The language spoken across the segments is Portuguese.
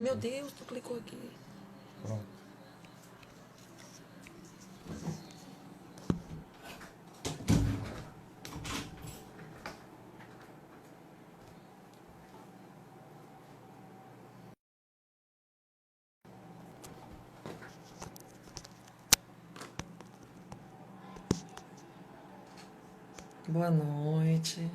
Meu Deus, tu clicou aqui. Pronto. Boa noite.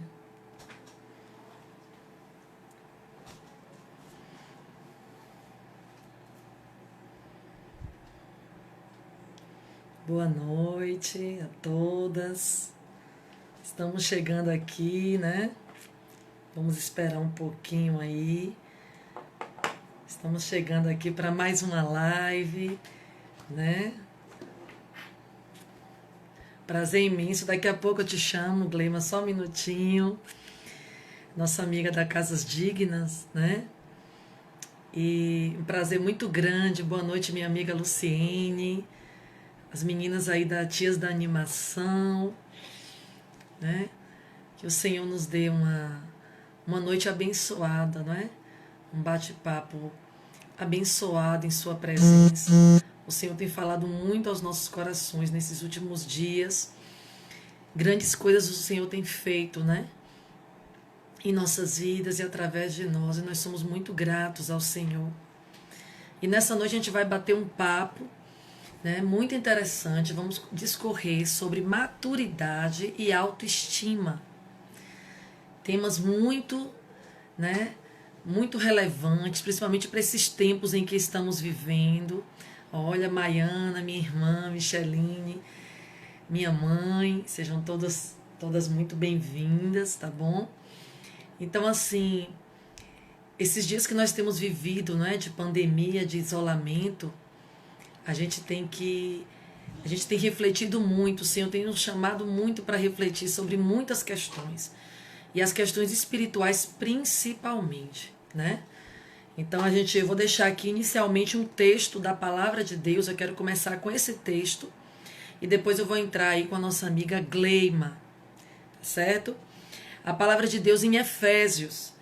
Boa noite a todas. Estamos chegando aqui, né? Vamos esperar um pouquinho aí. Estamos chegando aqui para mais uma live, né? Prazer imenso. Daqui a pouco eu te chamo, Gleima, só um minutinho. Nossa amiga da Casas Dignas, né? E um prazer muito grande. Boa noite, minha amiga Luciene, as meninas aí da Tias da Animação, né? Que o Senhor nos dê uma noite abençoada, não é? Um bate-papo abençoado em Sua presença. O Senhor tem falado muito aos nossos corações nesses últimos dias. Grandes coisas o Senhor tem feito, né? Em nossas vidas e através de nós. E nós somos muito gratos ao Senhor. E nessa noite a gente vai bater um papo, né, muito interessante. Vamos discorrer sobre maturidade e autoestima. Temas muito, né, muito relevantes, principalmente para esses tempos em que estamos vivendo. Olha, Maiana, minha irmã, Micheline, minha mãe, sejam todas muito bem-vindas, tá bom? Então, assim, esses dias que nós temos vivido, né, de pandemia, de isolamento, a gente tem refletido muito. O Senhor tem nos chamado muito para refletir sobre muitas questões. E as questões espirituais principalmente, né? Então eu vou deixar aqui inicialmente um texto da palavra de Deus. Eu quero começar com esse texto e depois eu vou entrar aí com a nossa amiga Gleima, certo? A palavra de Deus em Efésios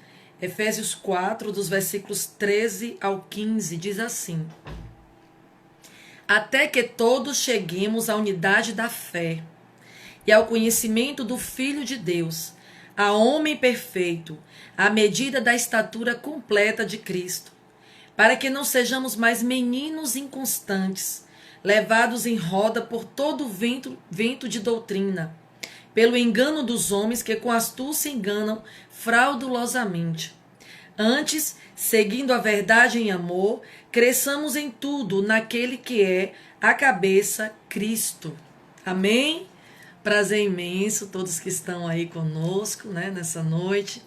4, dos versículos 13 ao 15, diz assim: até que todos cheguemos à unidade da fé e ao conhecimento do Filho de Deus, a homem perfeito, à medida da estatura completa de Cristo, para que não sejamos mais meninos inconstantes, levados em roda por todo vento de doutrina, pelo engano dos homens que com astúcia enganam fraudulosamente. Antes, seguindo a verdade em amor, cresçamos em tudo naquele que é a cabeça, Cristo. Amém? Prazer imenso, todos que estão aí conosco, né, nessa noite.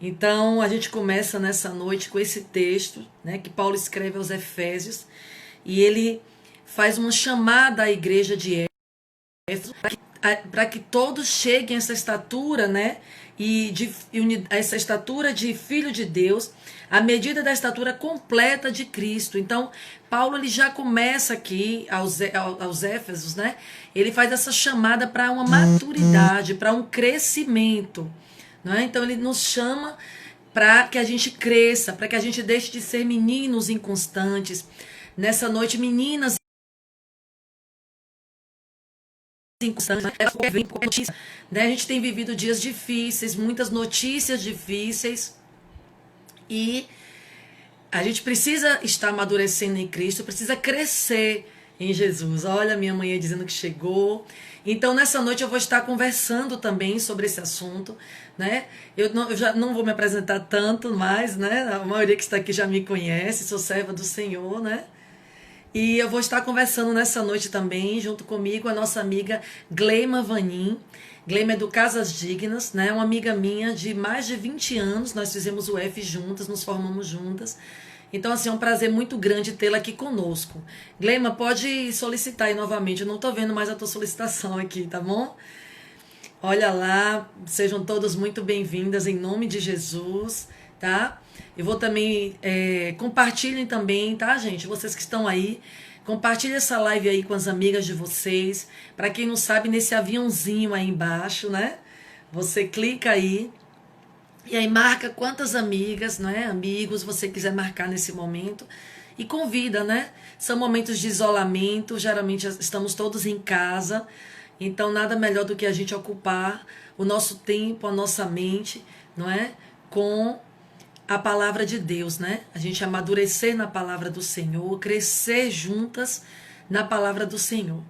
Então, a gente começa nessa noite com esse texto, né, que Paulo escreve aos Efésios, e ele faz uma chamada à igreja de Éfeso para que todos cheguem a essa estatura, né, essa estatura de filho de Deus, à medida da estatura completa de Cristo. Então, Paulo ele já começa aqui aos Éfesos, né? Ele faz essa chamada para uma maturidade, para um crescimento, não é? Então ele nos chama para que a gente cresça, para que a gente deixe de ser meninos inconstantes. Nessa noite, meninas inconstantes, né? A gente tem vivido dias difíceis, muitas notícias difíceis, e a gente precisa estar amadurecendo em Cristo, precisa crescer em Jesus. Olha, minha mãe dizendo que chegou. Então, nessa noite eu vou estar conversando também sobre esse assunto, né? Eu já não vou me apresentar tanto mais, né? A maioria que está aqui já me conhece, sou serva do Senhor, né? E eu vou estar conversando nessa noite também, junto comigo, a nossa amiga Gleima Vanin. Gleima é do Casas Dignas, né? Uma amiga minha de mais de 20 anos. Nós fizemos o F juntas, nos formamos juntas. Então, assim, é um prazer muito grande tê-la aqui conosco. Gleima, pode solicitar aí novamente. Eu não estou vendo mais a tua solicitação aqui, tá bom? Olha lá, sejam todas muito bem-vindas em nome de Jesus, tá? Eu vou também, compartilhem também, tá, gente? Vocês que estão aí, compartilhem essa live aí com as amigas de vocês. Para quem não sabe, nesse aviãozinho aí embaixo, né? Você clica aí E aí marca quantas amigas, não é? Amigos você quiser marcar nesse momento e convida, né? São momentos de isolamento, geralmente estamos todos em casa, então nada melhor do que a gente ocupar o nosso tempo, a nossa mente, não é? Com a palavra de Deus, né? A gente amadurecer na palavra do Senhor, crescer juntas na palavra do Senhor.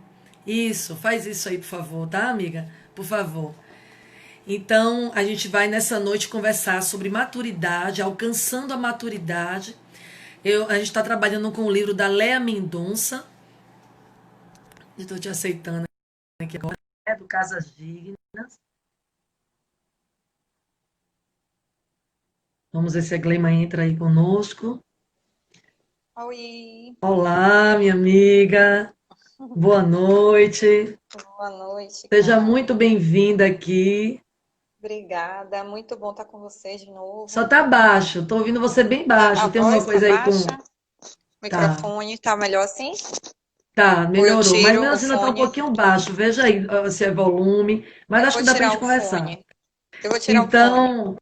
Isso, faz isso aí, por favor, tá, amiga? Por favor. Então, a gente vai nessa noite conversar sobre maturidade, alcançando a maturidade. A gente está trabalhando com o livro da Léa Mendonça. Estou te aceitando aqui agora. É do Casas Dignas. Vamos ver se a Gleima entra aí conosco. Oi, Olá, minha amiga. Boa noite. boa noite, Seja Clara. muito bem-vinda aqui. Obrigada, muito bom estar com você de Só novo. tá baixo. Tô ouvindo você bem A baixo. Tem alguma voz tá coisa aí com. baixa? O Tá. microfone tá melhor assim? Tá, Ou eu melhorou. Mas tiro mesmo o assim ainda tá um fone? pouquinho baixo. Veja aí se é volume. Mas Eu acho vou que dá pra tirar gente o conversar. fone. Eu vou tirar o fone. Então,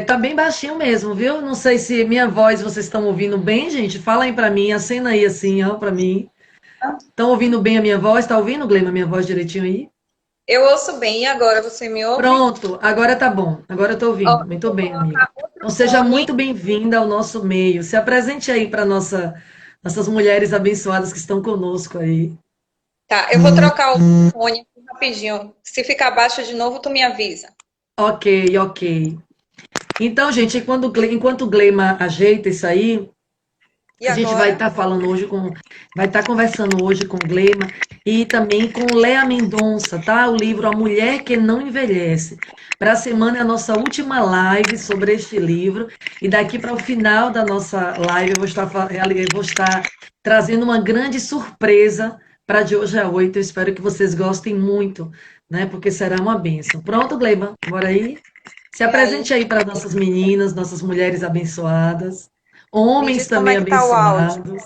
tá bem baixinho mesmo, viu? Não sei se minha voz vocês estão ouvindo bem, gente. Fala aí pra mim, acena aí assim, ó, pra mim. Estão ouvindo bem a minha voz? Tá ouvindo, Gleima, a minha voz direitinho aí? Eu ouço bem, e agora você me ouve? Pronto, agora tá bom. Agora eu tô Ó, ouvindo. eu Muito vou bem, amiga. colocar outro Então seja fone. muito bem-vinda ao nosso meio. Se apresente aí para nossas mulheres abençoadas que estão conosco aí. Tá, eu vou trocar o fone aqui rapidinho. Se ficar baixo de novo, tu me avisa. Ok, ok. Então, gente, enquanto o Gleima ajeita isso aí, E a gente vai agora? estar vai estar conversando hoje com Glema e também com Léa Mendonça, tá? O livro A Mulher que Não Envelhece. Para a semana é a nossa última live sobre este livro e daqui para o final da nossa live eu vou estar trazendo uma grande surpresa para de hoje a 8. Eu espero que vocês gostem muito, né? Porque será uma bênção. Pronto, Glema? Bora aí? Se E aí, apresente aí para nossas meninas, nossas mulheres abençoadas, me homens diz como é também que tá o áudio. abençoados.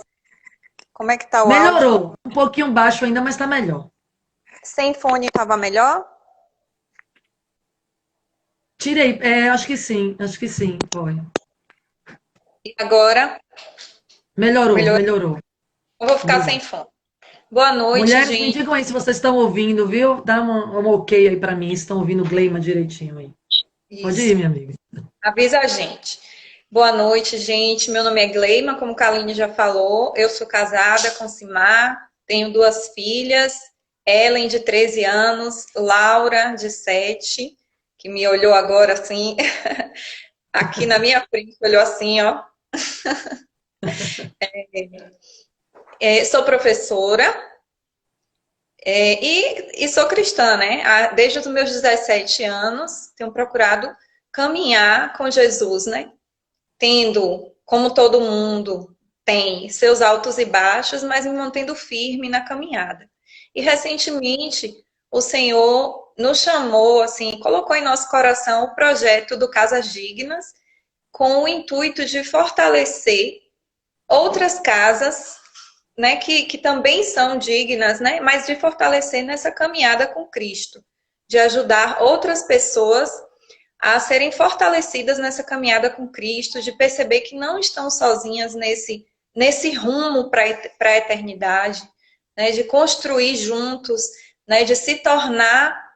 Como é que tá o áudio? Melhorou, um pouquinho baixo ainda, mas está melhor. Sem fone tava melhor? Tirei, acho que sim, foi. E agora? Melhorou, Melhorou? melhorou, Eu vou ficar sem melhorou. fone. Boa noite, Mulheres, me gente. digam aí se vocês estão ouvindo, viu? Dá um ok aí para mim, se estão ouvindo o Gleima direitinho aí. Pode ir, Isso. minha amiga. Avisa a gente. Boa noite, gente. Meu nome é Gleima, como a Kaline já falou. Eu sou casada com Simar, tenho duas filhas, Ellen, de 13 anos, Laura, de 7, que me olhou agora assim, aqui na minha frente, olhou assim, ó. Sou professora, e sou cristã, né? Desde os meus 17 anos, tenho procurado caminhar com Jesus, né? Tendo, como todo mundo tem, seus altos e baixos, mas me mantendo firme na caminhada. E recentemente, o Senhor nos chamou, assim, colocou em nosso coração o projeto do Casas Dignas, com o intuito de fortalecer outras casas, né, que também são dignas, né, mas de fortalecer nessa caminhada com Cristo, de ajudar outras pessoas a serem fortalecidas nessa caminhada com Cristo, de perceber que não estão sozinhas nesse rumo para a eternidade, né, de construir juntos, né, de se tornar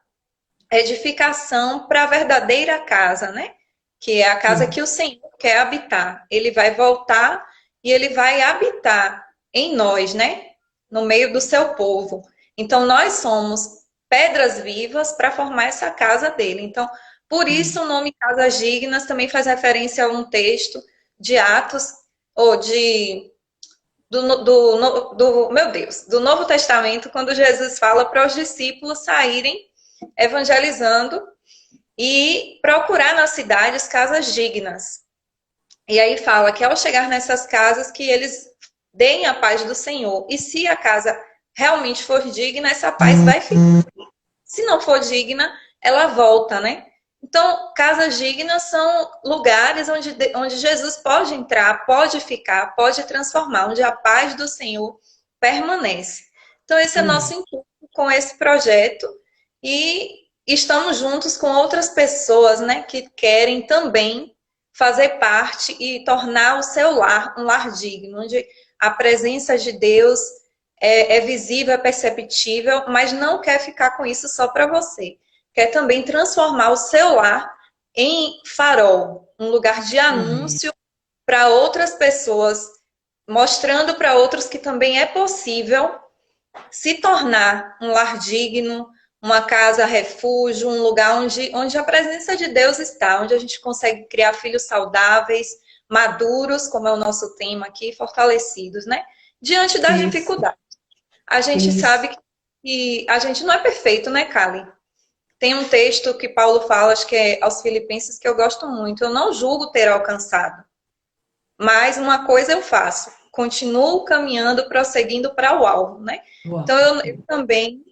edificação para a verdadeira casa, né? Que é a casa Sim. que o Senhor quer habitar. Ele vai voltar e ele vai habitar em nós, né? No meio do seu povo. Então, nós somos pedras vivas para formar essa casa dele. Então, por isso o nome Casas Dignas também faz referência a um texto de Atos, ou de meu Deus, do Novo Testamento, quando Jesus fala para os discípulos saírem evangelizando e procurar nas cidades casas dignas. E aí fala que ao chegar nessas casas que eles deem a paz do Senhor. E se a casa realmente for digna, essa paz vai ficar. Se não for digna, ela volta, né? Então, casas dignas são lugares onde Jesus pode entrar, pode ficar, pode transformar, onde a paz do Senhor permanece. Então, esse é Amém. nosso intuito com esse projeto. E estamos juntos com outras pessoas, né, que querem também fazer parte e tornar o seu lar um lar digno, onde a presença de Deus é visível, é perceptível, mas não quer ficar com isso só para você. Quer também transformar o seu lar em farol, um lugar de Amém. anúncio para outras pessoas, mostrando para outros que também é possível se tornar um lar digno, uma casa refúgio, um lugar onde a presença de Deus está, onde a gente consegue criar filhos saudáveis, maduros, como é o nosso tema aqui, fortalecidos, né? Diante das Isso, dificuldades. A gente isso. sabe que a gente não é perfeito, né, Kali? Tem um texto que Paulo fala, acho que é aos Filipenses, que eu gosto muito. Eu não julgo ter alcançado, mas uma coisa eu faço, continuo caminhando, prosseguindo para o alvo, né? Uau. Então eu também,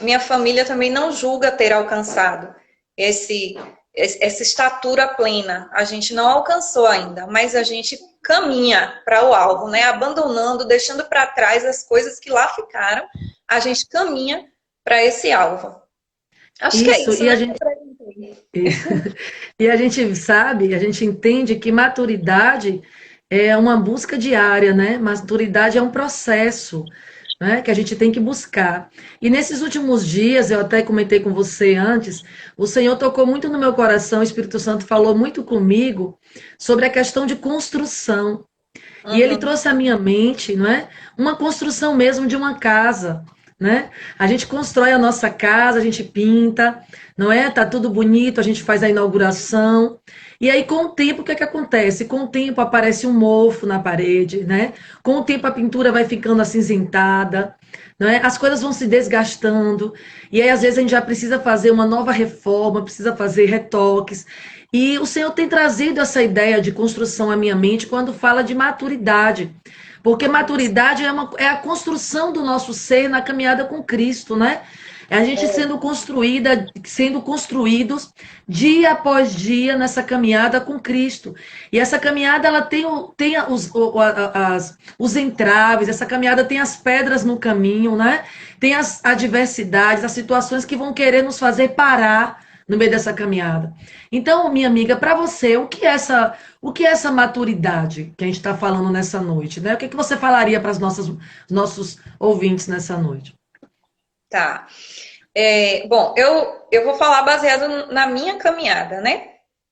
minha família também não julga ter alcançado essa estatura plena. A gente não alcançou ainda, mas a gente caminha para o alvo, né? Abandonando, deixando para trás as coisas que lá ficaram, a gente caminha para esse alvo. Acho que é Isso, isso, e né? a gente, e a gente sabe, a gente entende que maturidade é uma busca diária, né? Maturidade é um processo, né? Que a gente tem que buscar. E nesses últimos dias, eu até comentei com você antes, o Senhor tocou muito no meu coração, o Espírito Santo falou muito comigo sobre a questão de construção. E ele Uhum. trouxe à minha mente, não é? Uma construção mesmo de uma casa, né? A gente constrói a nossa casa, a gente pinta, não é? Tá tudo bonito, a gente faz a inauguração. E aí, com o tempo, o que é que acontece? Com o tempo aparece um mofo na parede, né? Com o tempo a pintura vai ficando acinzentada, não é? As coisas vão se desgastando. E aí, às vezes, a gente já precisa fazer uma nova reforma, precisa fazer retoques. E o Senhor tem trazido essa ideia de construção à minha mente quando fala de maturidade. Porque maturidade é a construção do nosso ser na caminhada com Cristo, né? É a gente sendo construída, sendo construídos dia após dia nessa caminhada com Cristo. E essa caminhada ela tem os entraves, essa caminhada tem as pedras no caminho, né? Tem as adversidades, as situações que vão querer nos fazer parar no meio dessa caminhada. Então, minha amiga, para você, o que é essa maturidade que a gente está falando nessa noite, né? O que, que você falaria para os nossos ouvintes nessa noite? Tá. Bom, eu vou falar baseado na minha caminhada, né?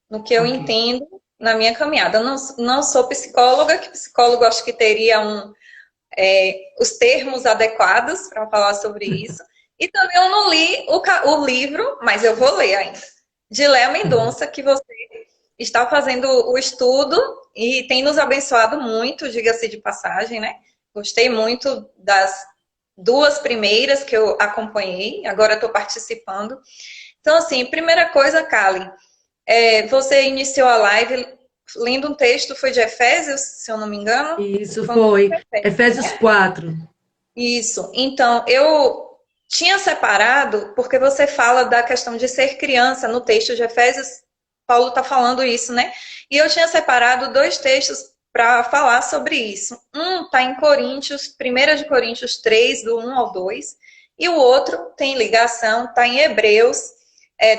No que eu Ok. entendo na minha caminhada. Eu não sou psicóloga, que psicólogo acho que teria os termos adequados para falar sobre isso. E também eu não li o livro, mas eu vou ler ainda, de Léa Mendonça, que você está fazendo o estudo e tem nos abençoado muito, diga-se de passagem, né? Gostei muito das duas primeiras que eu acompanhei, agora estou participando. Então, assim, primeira coisa, Kali, você iniciou a live lendo um texto, foi de Efésios, se eu não me engano? Isso Foi um texto foi de Efésios, Efésios né? 4. Isso. Então, eu tinha separado, porque você fala da questão de ser criança no texto de Efésios, Paulo está falando isso, né? E eu tinha separado dois textos para falar sobre isso. Um está em Coríntios, 1 de Coríntios 3, do 1 ao 2, e o outro tem ligação, está em Hebreus,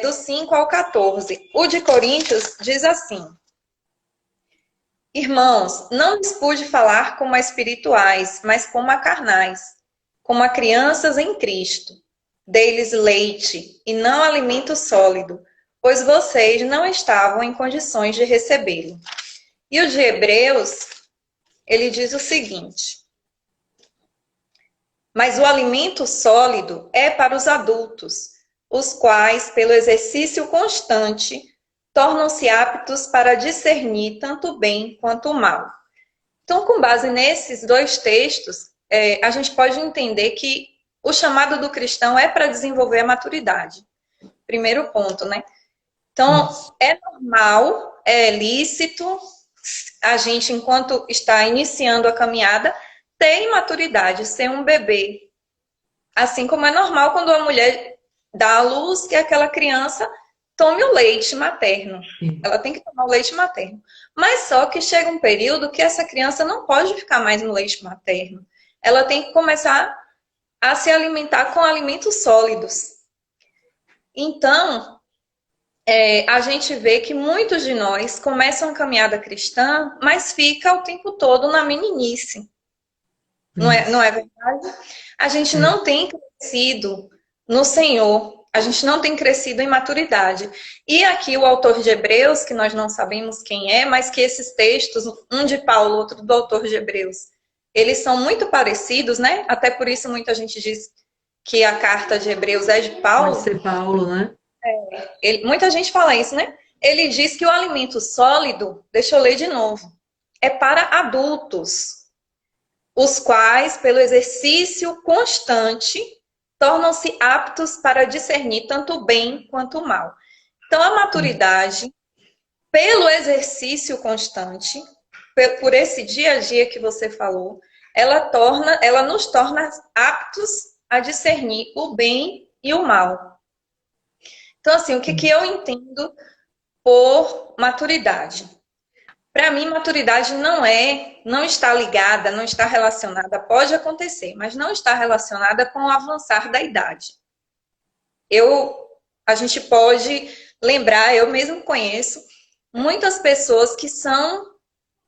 do 5 ao 14. O de Coríntios diz assim: Irmãos, não lhes pude falar como a espirituais, mas como a carnais, como a crianças em Cristo. Dei-lhes leite e não alimento sólido, pois vocês não estavam em condições de recebê-lo. E o de Hebreus, ele diz o seguinte: Mas o alimento sólido é para os adultos, os quais, pelo exercício constante, tornam-se aptos para discernir tanto o bem quanto o mal. Então, com base nesses dois textos, a gente pode entender que o chamado do cristão é para desenvolver a maturidade. Primeiro ponto, né? Isso. Então, é normal, é lícito a gente, enquanto está iniciando a caminhada, ter imaturidade, ser um bebê. Assim como é normal quando a mulher dá à luz que aquela criança tome o leite materno. Ela tem que tomar o leite materno. Mas só que chega um período que essa criança não pode ficar mais no leite materno. Ela tem que começar a se alimentar com alimentos sólidos. Então, a gente vê que muitos de nós começam a caminhada cristã, mas fica o tempo todo na meninice. Não é Isso. verdade? A gente É. não tem crescido no Senhor, a gente não tem crescido em maturidade. E aqui o autor de Hebreus, que nós não sabemos quem é, mas que esses textos, um de Paulo, outro do autor de Hebreus, eles são muito parecidos, né? Até por isso muita gente diz que a carta de Hebreus é de Pode Paulo. ser Paulo, né? Muita gente fala isso, né? Ele diz que o alimento sólido, deixa eu ler de novo, é para adultos, os quais, pelo exercício constante, tornam-se aptos para discernir tanto o bem quanto o mal. Então, a maturidade, pelo exercício constante, por esse dia a dia que você falou, ela nos torna aptos a discernir o bem e o mal. Então, assim, o que eu entendo por maturidade? Para mim, maturidade não está ligada, não está relacionada, pode acontecer, mas não está relacionada com o avançar da idade. A gente pode lembrar, eu mesmo conheço muitas pessoas que são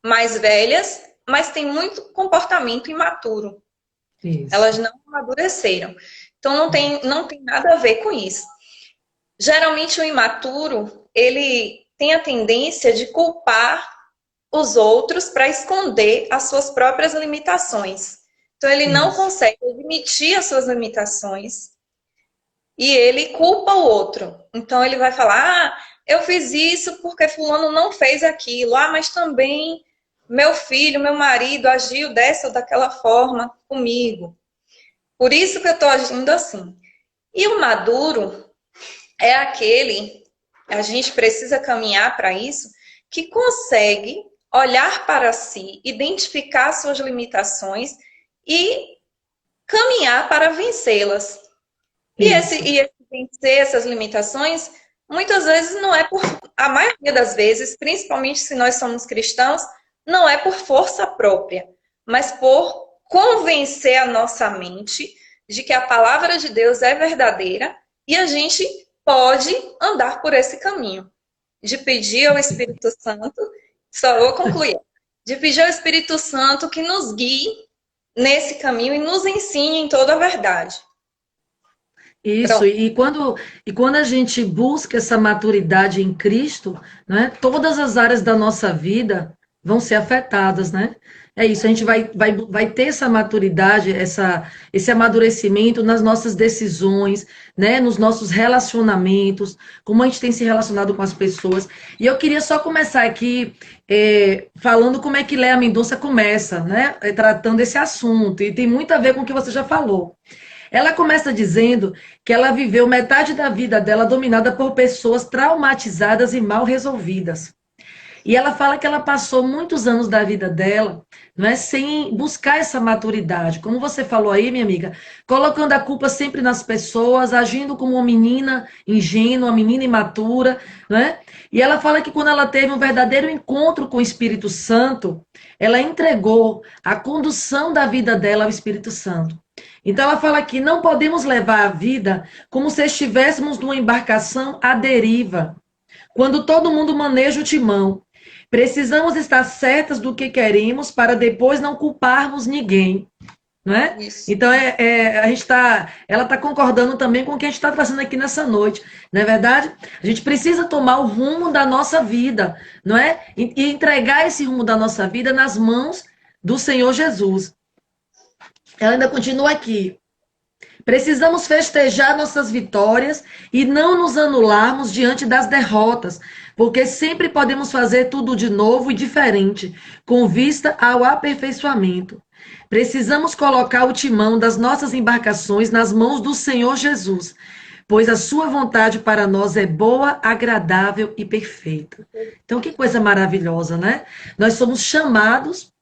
mais velhas, mas têm muito comportamento imaturo. Isso. Elas não amadureceram. Então não tem nada a ver com isso. Geralmente o imaturo, ele tem a tendência de culpar os outros para esconder as suas próprias limitações. Então ele não Isso. consegue admitir as suas limitações e ele culpa o outro. Então ele vai falar: "Ah, eu fiz isso porque fulano não fez aquilo. Ah, mas também meu filho, meu marido agiu dessa ou daquela forma comigo. Por isso que eu estou agindo assim." E o maduro é aquele, a gente precisa caminhar para isso, que consegue olhar para si, identificar suas limitações e caminhar para vencê-las. Isso. E esse vencer essas limitações, muitas vezes não é por, a maioria das vezes, principalmente se nós somos cristãos, não é por força própria, mas por convencer a nossa mente de que a palavra de Deus é verdadeira e a gente pode andar por esse caminho. De pedir ao Espírito Santo, só vou concluir, de pedir ao Espírito Santo que nos guie nesse caminho e nos ensine em toda a verdade. Isso, Pronto. e quando a gente busca essa maturidade em Cristo, né, todas as áreas da nossa vida vão ser afetadas, né? É isso, a gente vai ter essa maturidade, esse amadurecimento nas nossas decisões, né, nos nossos relacionamentos, como a gente tem se relacionado com as pessoas. E eu queria só começar aqui falando como é que Léa Mendonça começa, né, tratando esse assunto, e tem muito a ver com o que você já falou. Ela começa dizendo que ela viveu metade da vida dela dominada por pessoas traumatizadas e mal resolvidas. E ela fala que ela passou muitos anos da vida dela, não é, sem buscar essa maturidade. Como você falou aí, minha amiga, colocando a culpa sempre nas pessoas, agindo como uma menina ingênua, uma menina imatura, não é? E ela fala que quando ela teve um verdadeiro encontro com o Espírito Santo, ela entregou a condução da vida dela ao Espírito Santo. Então ela fala que não podemos levar a vida como se estivéssemos numa embarcação à deriva, quando todo mundo maneja o timão. Precisamos estar certas do que queremos para depois não culparmos ninguém, não é? Isso. Então a gente ela está concordando também com o que a gente está trazendo aqui nessa noite, não é verdade? A gente precisa tomar o rumo da nossa vida, não é? E entregar esse rumo da nossa vida nas mãos do Senhor Jesus. Ela ainda continua aqui. Precisamos festejar nossas vitórias e não nos anularmos diante das derrotas, porque sempre podemos fazer tudo de novo e diferente, com vista ao aperfeiçoamento. Precisamos colocar o timão das nossas embarcações nas mãos do Senhor Jesus, pois a sua vontade para nós é boa, agradável e perfeita. Então, que coisa maravilhosa, né? Nós somos chamados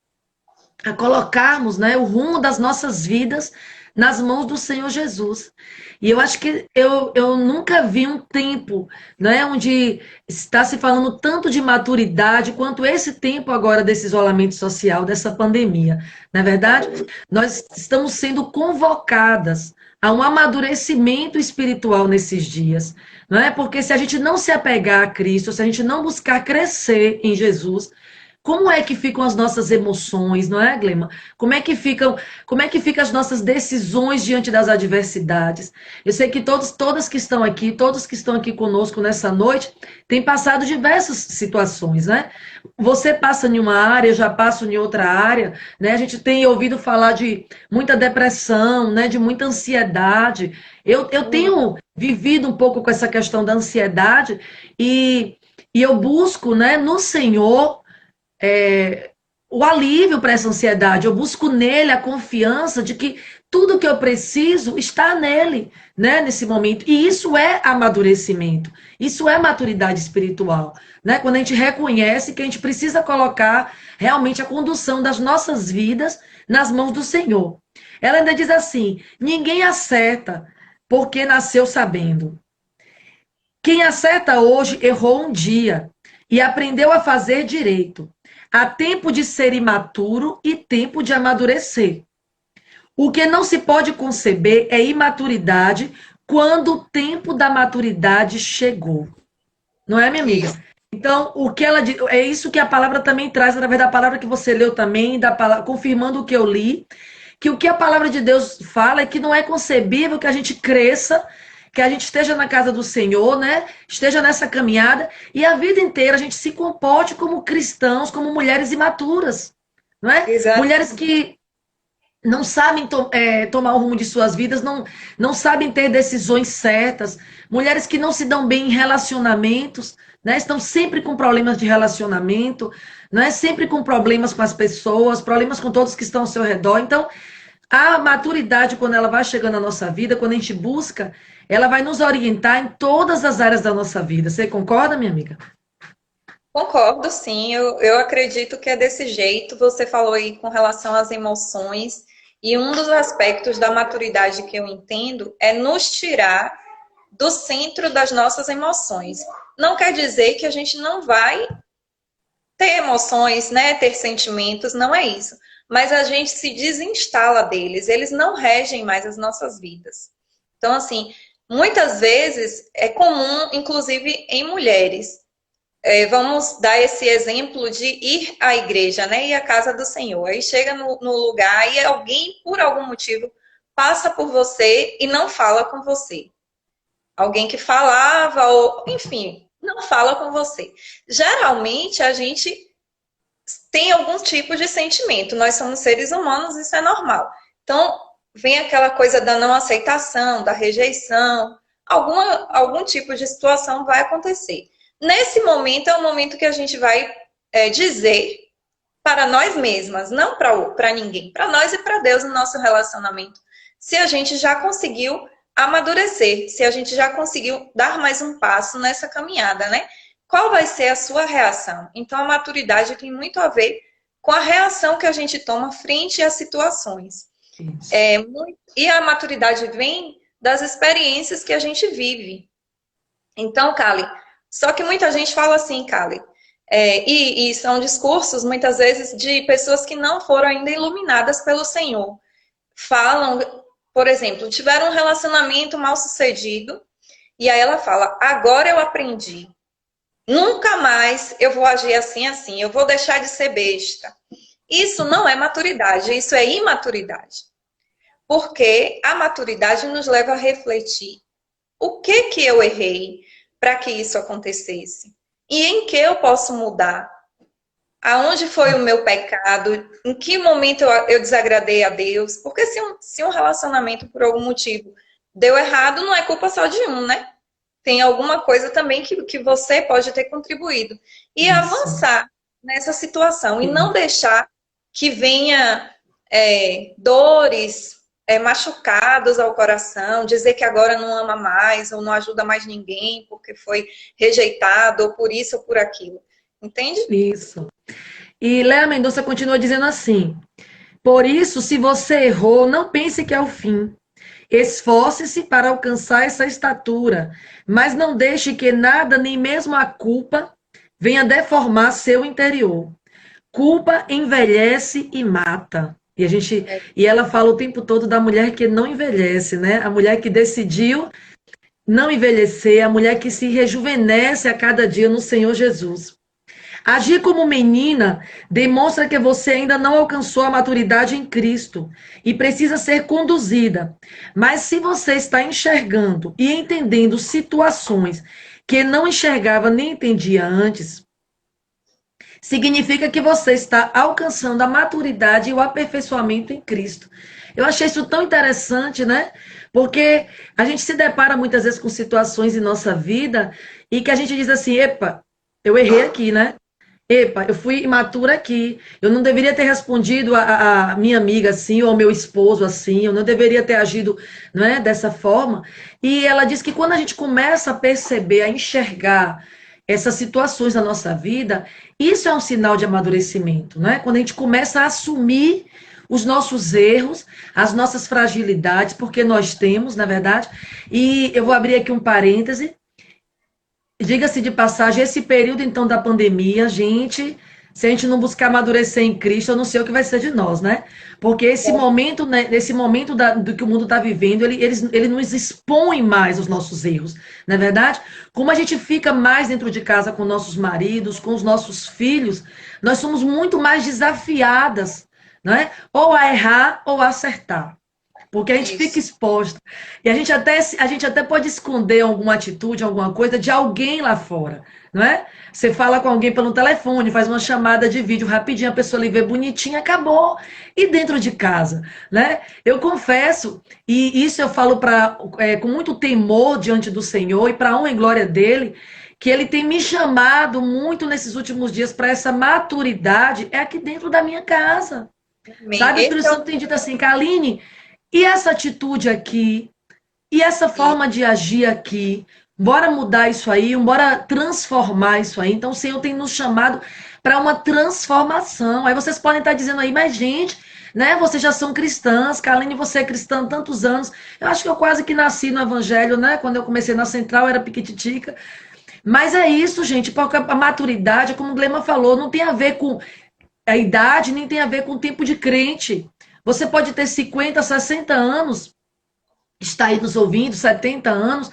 a colocarmos, né, o rumo das nossas vidas nas mãos do Senhor Jesus. E eu acho que eu nunca vi um tempo, né, onde está se falando tanto de maturidade quanto esse tempo agora desse isolamento social, dessa pandemia. Não é verdade? Nós estamos sendo convocadas a um amadurecimento espiritual nesses dias, não é? Porque se a gente não se apegar a Cristo, se a gente não buscar crescer em Jesus, como é que ficam as nossas emoções, não é, Glema? Como é que ficam as nossas decisões diante das adversidades? Eu sei que todas que estão aqui, todos que estão aqui conosco nessa noite, têm passado diversas situações, né? Você passa em uma área, eu já passo em outra área, né? A gente tem ouvido falar de muita depressão, né? De muita ansiedade. Eu tenho vivido um pouco com essa questão da ansiedade e eu busco, né, no Senhor o alívio para essa ansiedade. Eu busco nele a confiança de que tudo que eu preciso está nele, né, nesse momento. E isso é amadurecimento. Isso é maturidade espiritual, né? Quando a gente reconhece que a gente precisa colocar realmente a condução das nossas vidas nas mãos do Senhor. Ela ainda diz assim: ninguém acerta porque nasceu sabendo. Quem acerta hoje errou um dia e aprendeu a fazer direito. Há tempo de ser imaturo e tempo de amadurecer. O que não se pode conceber é imaturidade quando o tempo da maturidade chegou. Não é, minha amiga? Então, o que ela diz, é isso que a palavra também traz, através da palavra que você leu também, da palavra, confirmando o que eu li, que o que a palavra de Deus fala é que não é concebível que a gente cresça, que a gente esteja na casa do Senhor, né? Esteja nessa caminhada e a vida inteira a gente se comporte como cristãos, como mulheres imaturas, não é? Exato. Mulheres que não sabem tomar o rumo de suas vidas, não sabem ter decisões certas, mulheres que não se dão bem em relacionamentos, né? Estão sempre com problemas de relacionamento, né? Sempre com problemas com as pessoas, problemas com todos que estão ao seu redor. Então, a maturidade, quando ela vai chegando na nossa vida, quando a gente busca, ela vai nos orientar em todas as áreas da nossa vida. Você concorda, minha amiga? Concordo, sim. Eu acredito que é desse jeito. Você falou aí com relação às emoções, e um dos aspectos da maturidade que eu entendo é nos tirar do centro das nossas emoções. Não quer dizer que a gente não vai ter emoções, né, ter sentimentos, não é isso. Mas a gente se desinstala deles, eles não regem mais as nossas vidas. Então, assim, muitas vezes é comum, inclusive em mulheres, vamos dar esse exemplo de ir à igreja, né? Ir à casa do Senhor. Aí chega no lugar e alguém, por algum motivo, passa por você e não fala com você. Alguém que falava, ou enfim, não fala com você. Geralmente a gente tem algum tipo de sentimento. Nós somos seres humanos, isso é normal. Então, vem aquela coisa da não aceitação, da rejeição, algum tipo de situação vai acontecer. Nesse momento é o momento que a gente vai dizer para nós mesmas, não para ninguém, para nós e para Deus no nosso relacionamento, se a gente já conseguiu amadurecer, se a gente já conseguiu dar mais um passo nessa caminhada, né? Qual vai ser a sua reação? Então, a maturidade tem muito a ver com a reação que a gente toma frente às situações. E a maturidade vem das experiências que a gente vive. Então, Kali, só que muita gente fala assim, Kali, e são discursos, muitas vezes, de pessoas que não foram ainda iluminadas pelo Senhor. Falam, por exemplo, tiveram um relacionamento mal sucedido, e aí ela fala, agora eu aprendi. Nunca mais eu vou agir assim, eu vou deixar de ser besta. Isso não é maturidade, isso é imaturidade. Porque a maturidade nos leva a refletir o que eu errei para que isso acontecesse? E em que eu posso mudar? Aonde foi o meu pecado? Em que momento eu desagradei a Deus? Porque se um relacionamento, por algum motivo, deu errado, não é culpa só de um, né? Tem alguma coisa também que você pode ter contribuído. E Isso. avançar nessa situação. E não deixar que venha dores, machucados ao coração, dizer que agora não ama mais, ou não ajuda mais ninguém, porque foi rejeitado, ou por isso ou por aquilo. Entende? Isso. E Léa Mendonça continua dizendo assim: por isso, se você errou, não pense que é o fim. Esforce-se para alcançar essa estatura, mas não deixe que nada, nem mesmo a culpa, venha deformar seu interior. Culpa envelhece e mata. E ela fala o tempo todo da mulher que não envelhece, né? A mulher que decidiu não envelhecer, a mulher que se rejuvenesce a cada dia no Senhor Jesus. Agir como menina demonstra que você ainda não alcançou a maturidade em Cristo e precisa ser conduzida. Mas se você está enxergando e entendendo situações que não enxergava nem entendia antes, significa que você está alcançando a maturidade e o aperfeiçoamento em Cristo. Eu achei isso tão interessante, né? Porque a gente se depara muitas vezes com situações em nossa vida e que a gente diz assim: epa, eu errei aqui, né? Epa, eu fui imatura aqui. Eu não deveria ter respondido a minha amiga assim, ou ao meu esposo assim. Eu não deveria ter agido, não é, dessa forma. E ela diz que quando a gente começa a perceber, a enxergar essas situações na nossa vida, isso é um sinal de amadurecimento, né? Quando a gente começa a assumir os nossos erros, as nossas fragilidades, porque nós temos, na verdade. E eu vou abrir aqui um parêntese. Diga-se de passagem, esse período então da pandemia, gente, se a gente não buscar amadurecer em Cristo, eu não sei o que vai ser de nós, né? Porque esse momento, né, esse momento do que o mundo está vivendo, ele nos expõe mais os nossos erros, não é verdade? Como a gente fica mais dentro de casa com nossos maridos, com os nossos filhos, nós somos muito mais desafiadas, não é? Ou a errar ou a acertar. Porque a gente fica Isso. exposto. E a gente até pode esconder alguma atitude, alguma coisa de alguém lá fora, não é? Você fala com alguém pelo telefone, faz uma chamada de vídeo rapidinho, a pessoa lhe vê bonitinha, acabou. E dentro de casa, né? Eu confesso, e isso eu falo com muito temor diante do Senhor e para a honra e glória dele, que ele tem me chamado muito nesses últimos dias para essa maturidade, é aqui dentro da minha casa. Amém. Sabe, o Espírito Esse é Santo o tem dito assim, Kaline, e essa atitude aqui, e essa forma de agir aqui, bora mudar isso aí, bora transformar isso aí. Então, o Senhor tem nos chamado para uma transformação. Aí vocês podem estar dizendo aí, mas gente, né? Vocês já são cristãs, Kaline, você é cristã há tantos anos. Eu acho que eu quase que nasci no Evangelho, né? Quando eu comecei na Central, era piquititica. Mas é isso, gente, porque a maturidade, como o Glema falou, não tem a ver com a idade, nem tem a ver com o tempo de crente. Você pode ter 50, 60 anos, está aí nos ouvindo, 70 anos,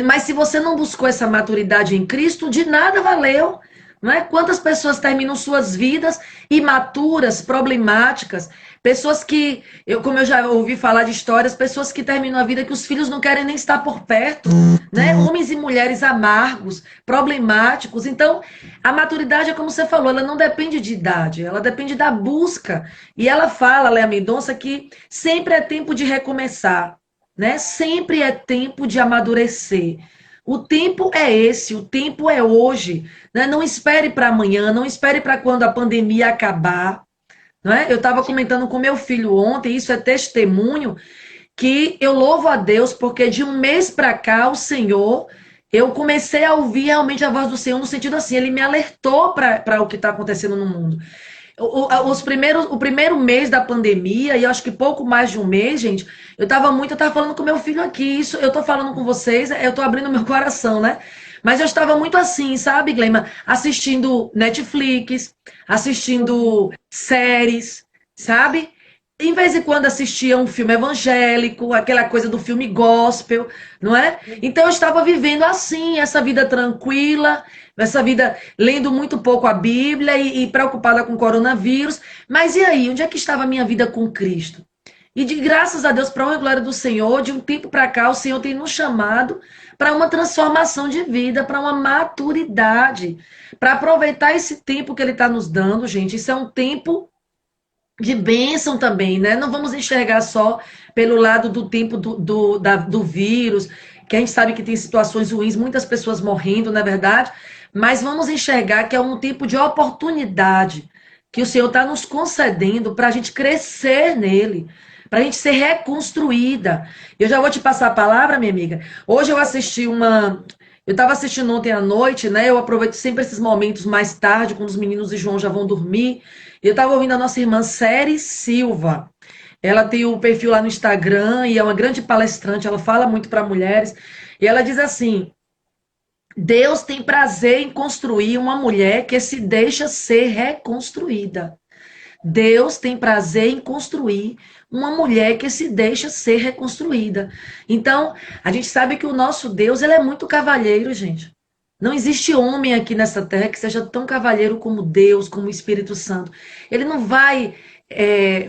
mas se você não buscou essa maturidade em Cristo, de nada valeu. Não é? Quantas pessoas terminam suas vidas imaturas, problemáticas, pessoas que, como eu já ouvi falar de histórias, pessoas que terminam a vida que os filhos não querem nem estar por perto, né? Homens e mulheres amargos, problemáticos. Então, a maturidade é como você falou, ela não depende de idade, ela depende da busca. E ela fala, Léa Mendonça, que sempre é tempo de recomeçar, né? Sempre é tempo de amadurecer. O tempo é esse, o tempo é hoje, né? Não espere para amanhã, não espere para quando a pandemia acabar, não é? Eu estava comentando com meu filho ontem, isso é testemunho, que eu louvo a Deus porque de um mês para cá o Senhor, eu comecei a ouvir realmente a voz do Senhor no sentido assim, ele me alertou para o que está acontecendo no mundo. O primeiro mês da pandemia, e acho que pouco mais de um mês, gente, eu tava falando com meu filho aqui, isso eu tô falando com vocês, eu tô abrindo meu coração, né? Mas eu estava muito assim, sabe, Gleima? Assistindo Netflix, assistindo séries, sabe? Em vez em quando assistia um filme evangélico, aquela coisa do filme gospel, não é? Então eu estava vivendo assim, essa vida tranquila, essa vida lendo muito pouco a Bíblia e preocupada com o coronavírus. Mas e aí, onde é que estava a minha vida com Cristo? E de graças a Deus, para a honra e glória do Senhor, de um tempo para cá, o Senhor tem nos chamado para uma transformação de vida, para uma maturidade, para aproveitar esse tempo que Ele está nos dando, gente. Isso é um tempo de bênção também, né? Não vamos enxergar só pelo lado do tempo do vírus, que a gente sabe que tem situações ruins, muitas pessoas morrendo, na verdade, mas vamos enxergar que é um tempo de oportunidade que o Senhor está nos concedendo para a gente crescer nele, para a gente ser reconstruída. Eu já vou te passar a palavra, minha amiga. Hoje eu assisti uma. Eu estava assistindo ontem à noite, né? Eu aproveito sempre esses momentos mais tarde, quando os meninos e João já vão dormir. Eu estava ouvindo a nossa irmã Seri Silva. Ela tem o perfil lá no Instagram e é uma grande palestrante. Ela fala muito para mulheres. E ela diz assim: Deus tem prazer em construir uma mulher que se deixa ser reconstruída. Deus tem prazer em construir uma mulher que se deixa ser reconstruída. Então, a gente sabe que o nosso Deus, ele é muito cavalheiro, gente. Não existe homem aqui nessa terra que seja tão cavalheiro como Deus, como o Espírito Santo. Ele não vai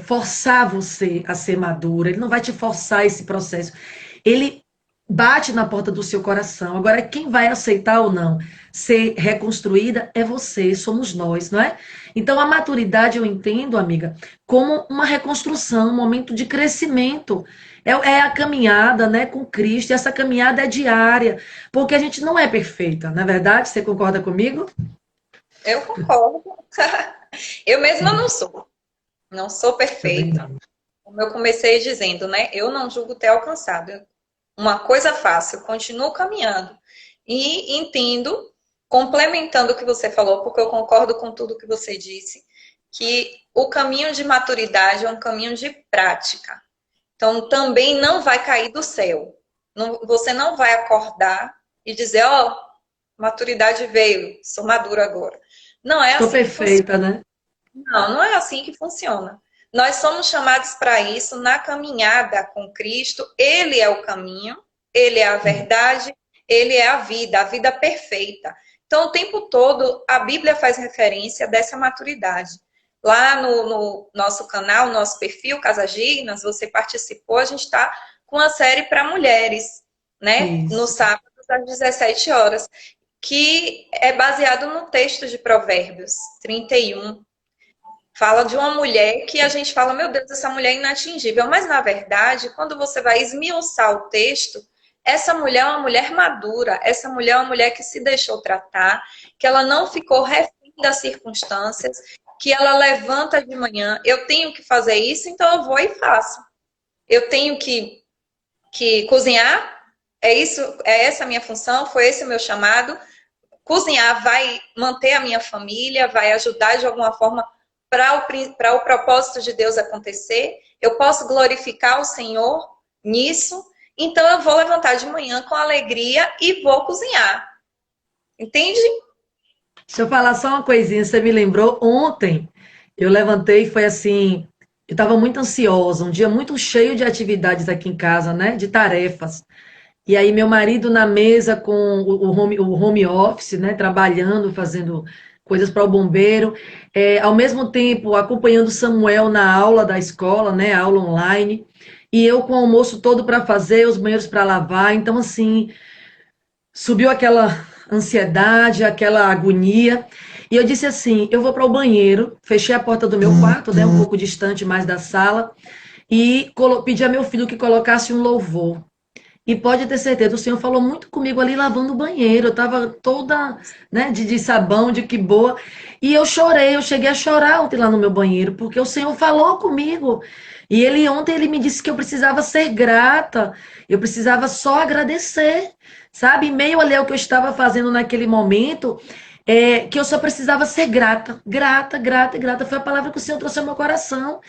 forçar você a ser madura, ele não vai te forçar esse processo. Ele bate na porta do seu coração. Agora, quem vai aceitar ou não ser reconstruída é você, somos nós, não é? Então, a maturidade eu entendo, amiga, como uma reconstrução, um momento de crescimento. É a caminhada, né, com Cristo. E essa caminhada é diária, porque a gente não é perfeita, não é verdade? Você concorda comigo? Eu concordo. Eu mesma não sou. Não sou Também perfeita. não. Como eu comecei dizendo, né? Eu não julgo ter alcançado. Uma coisa fácil, eu continuo caminhando. E entendo, complementando o que você falou, porque eu concordo com tudo que você disse, que o caminho de maturidade é um caminho de prática. Então, também não vai cair do céu. Você não vai acordar e dizer, ó, oh, maturidade veio, sou madura agora. Não é Estou assim que funciona. perfeita, né? Não, não é assim que funciona. Nós somos chamados para isso na caminhada com Cristo. Ele é o caminho, ele é a verdade, ele é a vida perfeita. Então, o tempo todo, a Bíblia faz referência dessa maturidade. Lá no nosso canal, nosso perfil, Casas Dignas, você participou, a gente está com uma série para mulheres, né? No Isso. sábado, às 17 horas, que é baseado no texto de Provérbios 31. Fala de uma mulher que a gente fala, meu Deus, essa mulher é inatingível. Mas, na verdade, quando você vai esmiuçar o texto, essa mulher é uma mulher madura, essa mulher é uma mulher que se deixou tratar, que ela não ficou refém das circunstâncias, que ela levanta de manhã, eu tenho que fazer isso, então eu vou e faço. Eu tenho que cozinhar, é isso, é essa a minha função, foi esse o meu chamado. Cozinhar vai manter a minha família, vai ajudar de alguma forma para o propósito de Deus acontecer, eu posso glorificar o Senhor nisso, então eu vou levantar de manhã com alegria e vou cozinhar. Entende? Deixa eu falar só uma coisinha, você me lembrou, ontem eu levantei e foi assim, eu estava muito ansiosa, um dia muito cheio de atividades aqui em casa, né, de tarefas. E aí meu marido na mesa com o home office, né, trabalhando, fazendo coisas para o bombeiro, ao mesmo tempo acompanhando Samuel na aula da escola, né, aula online, e eu com o almoço todo para fazer, os banheiros para lavar, então assim, subiu aquela ansiedade, aquela agonia, e eu disse assim, eu vou para o banheiro, fechei a porta do meu quarto, né, um pouco distante mais da sala, e pedi a meu filho que colocasse um louvor. E pode ter certeza, o Senhor falou muito comigo ali lavando o banheiro. Eu estava toda, né, de sabão, de que boa. E eu chorei, eu cheguei a chorar ontem lá no meu banheiro, porque o Senhor falou comigo. E ele ontem ele me disse que eu precisava ser grata, eu precisava só agradecer, sabe? Em meio ali ao que eu estava fazendo naquele momento, que eu só precisava ser grata, grata, grata, grata. Foi a palavra que o Senhor trouxe ao meu coração.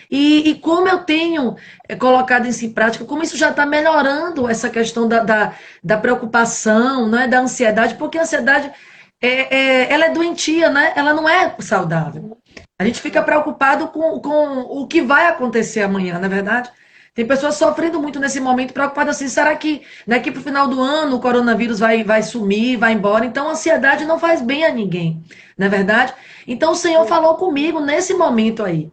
E como eu tenho colocado isso em prática, como isso já está melhorando essa questão da preocupação, né, da ansiedade, porque a ansiedade ela é doentia, né? Ela não é saudável. A gente fica preocupado com o que vai acontecer amanhã, não é verdade? Tem pessoas sofrendo muito nesse momento, preocupadas assim, será que daqui para o final do ano o coronavírus vai sumir, vai embora? Então a ansiedade não faz bem a ninguém, não é verdade? Então o Senhor falou comigo nesse momento aí.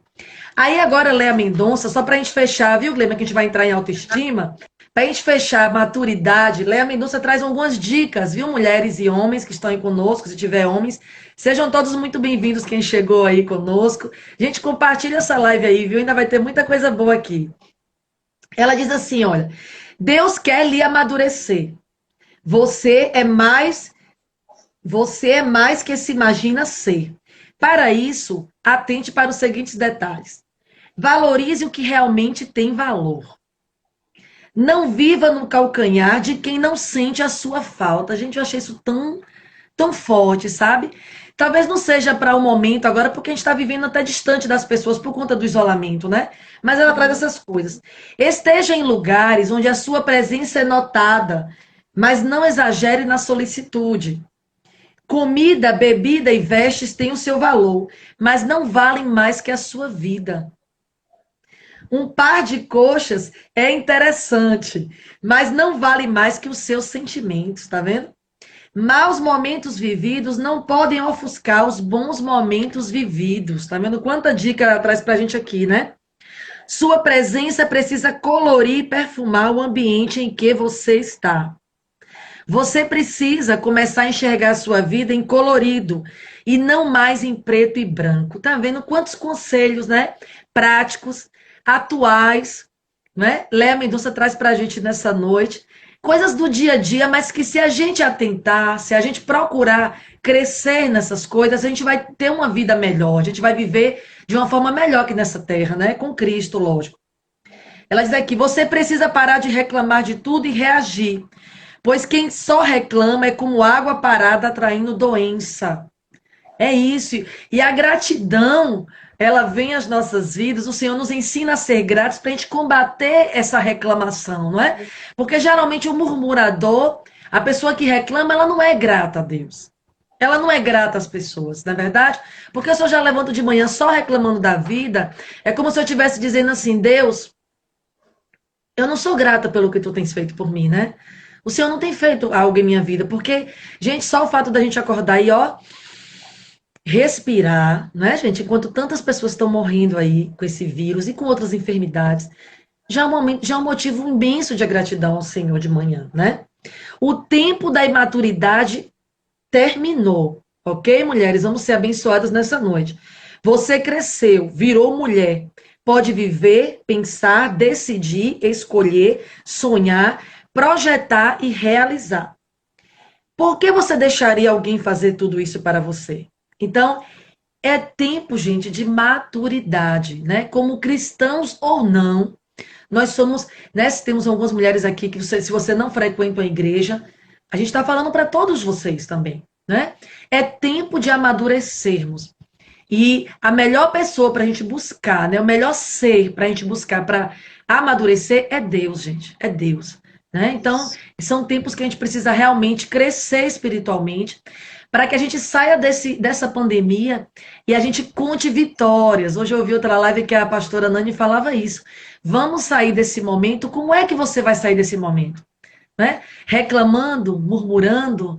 Aí agora, Léa Mendonça, só para a gente fechar, viu, Glema, que a gente vai entrar em autoestima, para a gente fechar a maturidade, Léa Mendonça traz algumas dicas, viu, mulheres e homens que estão aí conosco, se tiver homens, sejam todos muito bem-vindos quem chegou aí conosco. Gente, compartilha essa live aí, viu, ainda vai ter muita coisa boa aqui. Ela diz assim, olha, Deus quer lhe amadurecer. Você é mais, você é mais que se imagina ser. Para isso, atente para os seguintes detalhes. Valorize o que realmente tem valor. Não viva no calcanhar de quem não sente a sua falta. Gente, eu achei isso tão forte, sabe? Talvez não seja para o momento agora, porque a gente está vivendo até distante das pessoas por conta do isolamento, né? Mas ela traz essas coisas. Esteja em lugares onde a sua presença é notada, mas não exagere na solicitude. Comida, bebida e vestes têm o seu valor, mas não valem mais que a sua vida. Um par de coxas é interessante, mas não vale mais que os seus sentimentos, tá vendo? Maus momentos vividos não podem ofuscar os bons momentos vividos. Tá vendo quanta dica traz pra gente aqui, né? Sua presença precisa colorir e perfumar o ambiente em que você está. Você precisa começar a enxergar a sua vida em colorido e não mais em preto e branco. Tá vendo quantos conselhos, né? Práticos, atuais, né? Léa Mendonça traz pra gente nessa noite. Coisas do dia a dia, mas que se a gente atentar, se a gente procurar crescer nessas coisas, a gente vai ter uma vida melhor, a gente vai viver de uma forma melhor que nessa terra, né? Com Cristo, lógico. Ela diz aqui: você precisa parar de reclamar de tudo e reagir, pois quem só reclama é como água parada atraindo doença. É isso. E a gratidão, ela vem às nossas vidas. O Senhor nos ensina a ser gratos para a gente combater essa reclamação, não é? Porque geralmente o murmurador, a pessoa que reclama, ela não é grata a Deus. Ela não é grata às pessoas, não é verdade? Porque se eu já levanto de manhã só reclamando da vida, é como se eu estivesse dizendo assim: Deus, eu não sou grata pelo que tu tens feito por mim, né? O Senhor não tem feito algo em minha vida, porque, gente, só o fato da gente acordar e, ó, respirar, né, gente? Enquanto tantas pessoas estão morrendo aí com esse vírus e com outras enfermidades, já é um motivo imenso de gratidão ao Senhor de manhã, né? O tempo da imaturidade terminou, ok, mulheres? Vamos ser abençoadas nessa noite. Você cresceu, virou mulher, pode viver, pensar, decidir, escolher, sonhar, projetar e realizar. Por que você deixaria alguém fazer tudo isso para você? Então, é tempo, gente, de maturidade, né? Como cristãos ou não, nós somos, né? Se temos algumas mulheres aqui que você, se você não frequenta a igreja, a gente está falando para todos vocês também, né? É tempo de amadurecermos. E a melhor pessoa para a gente buscar, né? O melhor ser para a gente buscar para amadurecer é Deus, gente. É Deus. Né? Então, são tempos que a gente precisa realmente crescer espiritualmente para que a gente saia dessa pandemia e a gente conte vitórias. Hoje eu ouvi outra live que a pastora Nani falava isso. Vamos sair desse momento. Como é que você vai sair desse momento? Né? Reclamando, murmurando,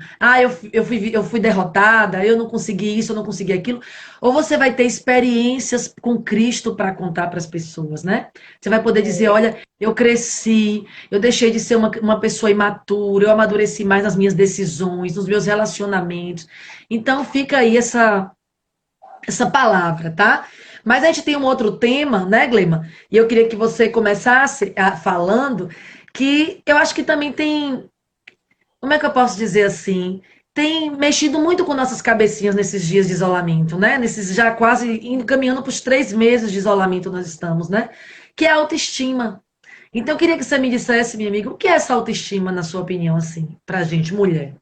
eu fui derrotada, eu não consegui isso, eu não consegui aquilo, ou você vai ter experiências com Cristo para contar para as pessoas, né? Você vai poder dizer: olha, eu cresci, eu deixei de ser uma pessoa imatura, eu amadureci mais nas minhas decisões, nos meus relacionamentos. Então fica aí essa palavra, tá? Mas a gente tem um outro tema, né, Glema? E eu queria que você começasse falando que eu acho que também tem, como é que eu posso dizer assim, tem mexido muito com nossas cabecinhas nesses dias de isolamento, né? Nesses já quase caminhando para os 3 meses de isolamento nós estamos, né? Que é a autoestima. Então eu queria que você me dissesse, minha amiga, o que é essa autoestima, na sua opinião, assim, pra gente, mulher?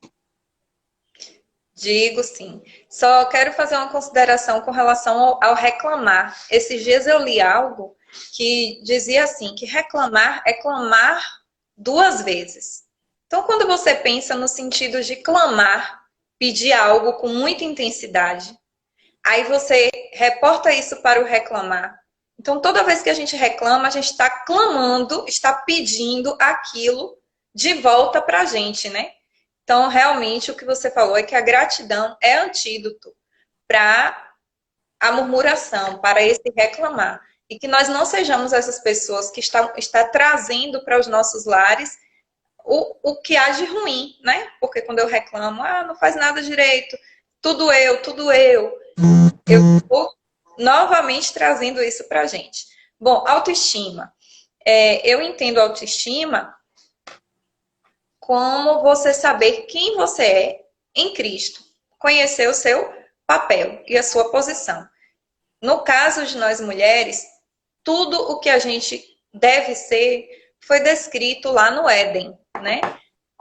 Digo sim. Só quero fazer uma consideração com relação ao reclamar. Esses dias eu li algo que dizia assim, que reclamar é clamar 2 vezes. Então, quando você pensa no sentido de clamar, pedir algo com muita intensidade, aí você reporta isso para o reclamar. Então, toda vez que a gente reclama, a gente está clamando, está pedindo aquilo de volta para a gente, né? Então, realmente, o que você falou é que a gratidão é antídoto para a murmuração, para esse reclamar. E que nós não sejamos essas pessoas que está trazendo para os nossos lares o que há de ruim, né? Porque quando eu reclamo, não faz nada direito, tudo eu, tudo eu. Eu estou novamente trazendo isso para a gente. Bom, autoestima. Eu entendo autoestima como você saber quem você é em Cristo, conhecer o seu papel e a sua posição. No caso de nós mulheres, tudo o que a gente deve ser foi descrito lá no Éden, né?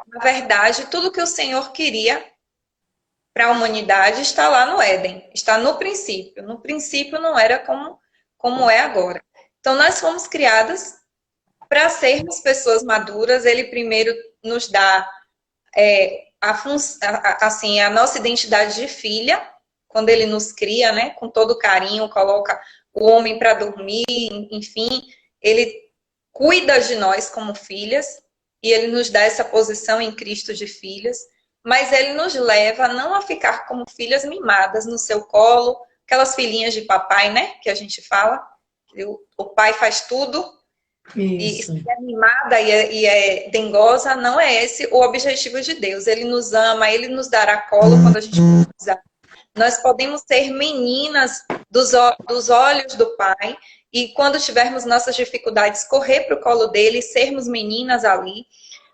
Na verdade, tudo que o Senhor queria para a humanidade está lá no Éden, está no princípio. No princípio não era como é agora. Então, nós fomos criadas para sermos pessoas maduras. Ele primeiro nos dá assim, a nossa identidade de filha, quando ele nos cria, né, com todo carinho, coloca o homem para dormir, enfim, ele cuida de nós como filhas e ele nos dá essa posição em Cristo de filhas, mas ele nos leva não a ficar como filhas mimadas no seu colo, aquelas filhinhas de papai, né, que a gente fala, o pai faz tudo. E Isso. se é mimada e é dengosa, não é esse o objetivo de Deus. Ele nos ama, ele nos dará colo quando a gente precisar. Nós podemos ser meninas dos olhos do Pai e quando tivermos nossas dificuldades, correr para o colo dele e sermos meninas ali.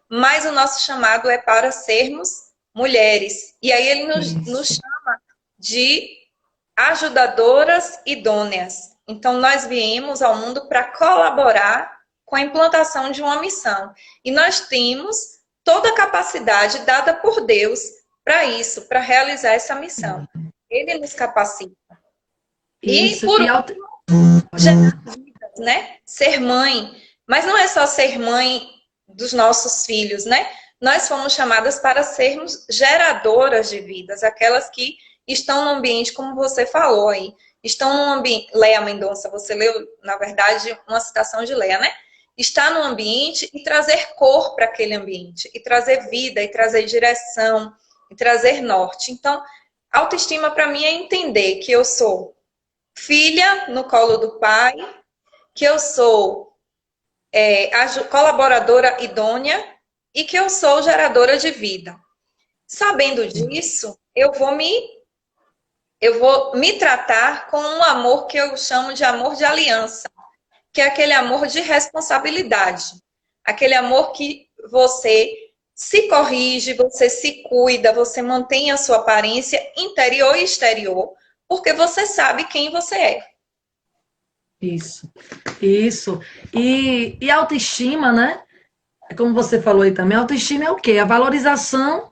Mas o nosso chamado é para sermos mulheres. E aí ele nos chama de ajudadoras idôneas. Então nós viemos ao mundo para colaborar com a implantação de uma missão. E nós temos toda a capacidade dada por Deus para isso, para realizar essa missão. Ele nos capacita. Isso. E por gerar vidas, né? Ser mãe. Mas não é só ser mãe dos nossos filhos, né? Nós fomos chamadas para sermos geradoras de vidas, aquelas que estão no ambiente, como você falou aí, estão no ambiente. Leia Mendonça, você leu, na verdade, uma citação de Leia, né? Estar no ambiente e trazer cor para aquele ambiente, e trazer vida, e trazer direção, e trazer norte. Então, autoestima para mim é entender que eu sou filha no colo do pai, que eu sou colaboradora idônea e que eu sou geradora de vida. Sabendo disso, eu vou me tratar com um amor que eu chamo de amor de aliança, que é aquele amor de responsabilidade, aquele amor que você se corrige, você se cuida, você mantém a sua aparência interior e exterior, porque você sabe quem você é. Isso. E autoestima, né? Como você falou aí também, autoestima é o quê? A valorização,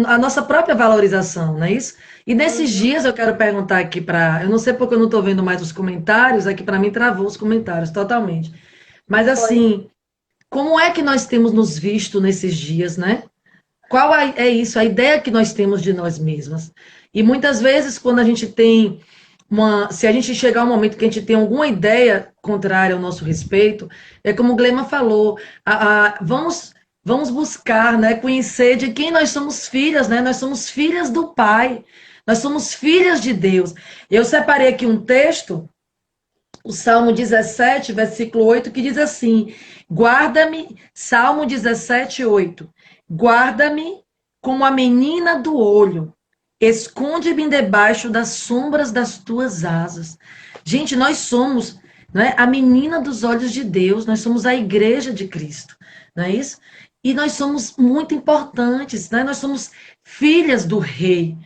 a nossa própria valorização, não é isso? E nesses dias eu quero perguntar aqui para. Eu não sei porque eu não estou vendo mais os comentários, aqui para mim travou os comentários totalmente. Mas assim, como é que nós temos nos visto nesses dias, né? Qual é isso, a ideia que nós temos de nós mesmas? E muitas vezes, quando a gente tem se a gente chegar a um momento que a gente tem alguma ideia contrária ao nosso respeito, é como o Glema falou, vamos buscar, né, conhecer de quem nós somos filhas, né? Nós somos filhas do Pai, nós somos filhas de Deus. Eu separei aqui um texto, o Salmo 17, versículo 8, que diz assim: guarda-me, Salmo 17, 8, guarda-me como a menina do olho, esconde-me debaixo das sombras das tuas asas. Gente, nós somos, né, a menina dos olhos de Deus, nós somos a igreja de Cristo, não é isso? E nós somos muito importantes, né? Nós somos filhas do rei.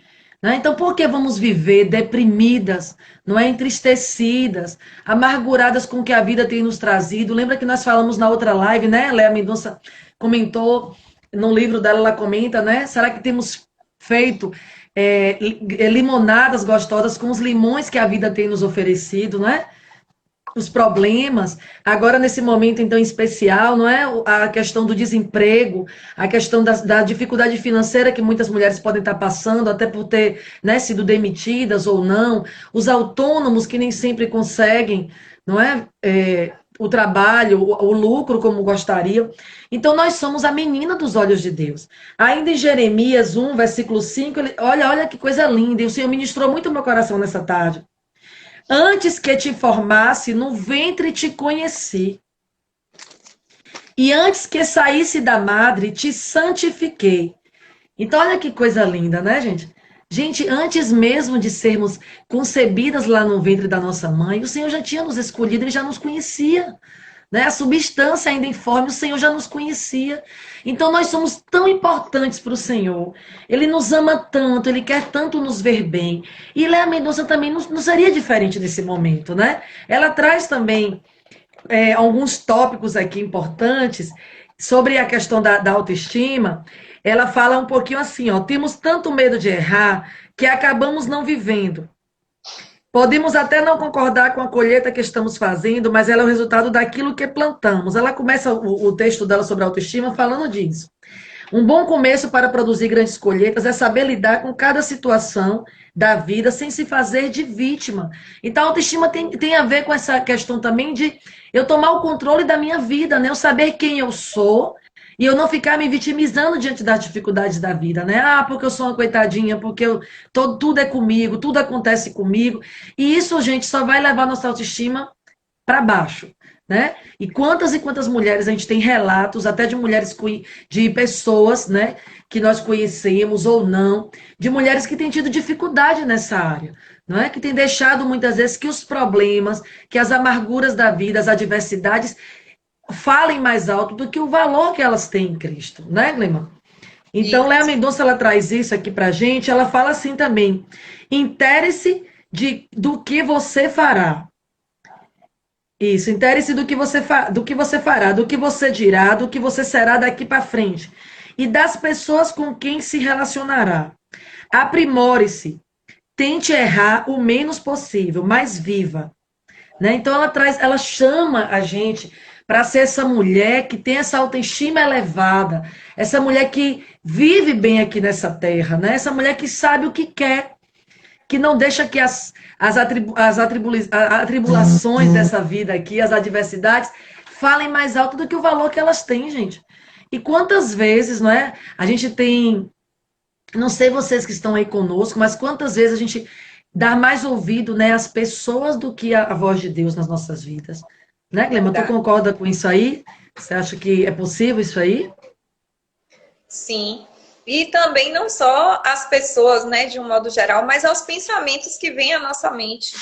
Né? Então, por que vamos viver deprimidas, não é, entristecidas, amarguradas com o que a vida tem nos trazido? Lembra que nós falamos na outra live, né? Léa Mendonça comentou, no livro dela, ela comenta, né? Será que temos feito limonadas gostosas com os limões que a vida tem nos oferecido, não é? Os problemas, agora nesse momento então especial, não é? A questão do desemprego, a questão da dificuldade financeira que muitas mulheres podem estar passando, até por ter, né, sido demitidas ou não, os autônomos que nem sempre conseguem, não é? O trabalho, o lucro como gostariam. Então nós somos a menina dos olhos de Deus. Ainda em Jeremias 1, versículo 5, olha que coisa linda, e o Senhor ministrou muito meu coração nessa tarde. Antes que te formasse, no ventre te conheci. E antes que saísse da madre, te santifiquei. Então, olha que coisa linda, né, gente? Gente, antes mesmo de sermos concebidas lá no ventre da nossa mãe, o Senhor já tinha nos escolhido, Ele já nos conhecia. Né? A substância ainda informe, o Senhor já nos conhecia. Então nós somos tão importantes para o Senhor. Ele nos ama tanto, Ele quer tanto nos ver bem. E Léa Mendonça também não seria diferente nesse momento, né? Ela traz também alguns tópicos aqui importantes sobre a questão da autoestima. Ela fala um pouquinho assim, ó, temos tanto medo de errar que acabamos não vivendo. Podemos até não concordar com a colheita que estamos fazendo, mas ela é o resultado daquilo que plantamos. Ela começa o texto dela sobre autoestima falando disso. Um bom começo para produzir grandes colheitas é saber lidar com cada situação da vida sem se fazer de vítima. Então, a autoestima tem a ver com essa questão também de eu tomar o controle da minha vida, né? Eu saber quem eu sou e eu não ficar me vitimizando diante das dificuldades da vida, né? Ah, porque eu sou uma coitadinha, porque tudo é comigo, tudo acontece comigo. E isso, gente, só vai levar nossa autoestima para baixo, né? E quantas mulheres a gente tem relatos, até de mulheres, de pessoas, né, que nós conhecemos ou não, de mulheres que têm tido dificuldade nessa área, não é? Que têm deixado muitas vezes que os problemas, que as amarguras da vida, as adversidades, falem mais alto do que o valor que elas têm em Cristo, né, Glema? Então, Léa Isso. Mendonça, ela traz isso aqui pra gente, ela fala assim também, intere-se do que você fará. Isso, interesse do que você fará, do que você dirá, do que você será daqui para frente e das pessoas com quem se relacionará. Aprimore-se, tente errar o menos possível, mas viva, né? Então ela chama a gente para ser essa mulher que tem essa autoestima elevada, essa mulher que vive bem aqui nessa terra, né? Essa mulher que sabe o que quer, que não deixa que as atribulações dessa vida aqui, as adversidades, falem mais alto do que o valor que elas têm, gente. E quantas vezes, não é? A gente tem, não sei vocês que estão aí conosco, mas quantas vezes a gente dá mais ouvido, né, às pessoas do que a voz de Deus nas nossas vidas. Né, Glema? Tu Verdade. concorda com isso aí? Você acha que é possível isso aí? Sim. E também não só as pessoas, né, de um modo geral, mas aos pensamentos que vêm à nossa mente.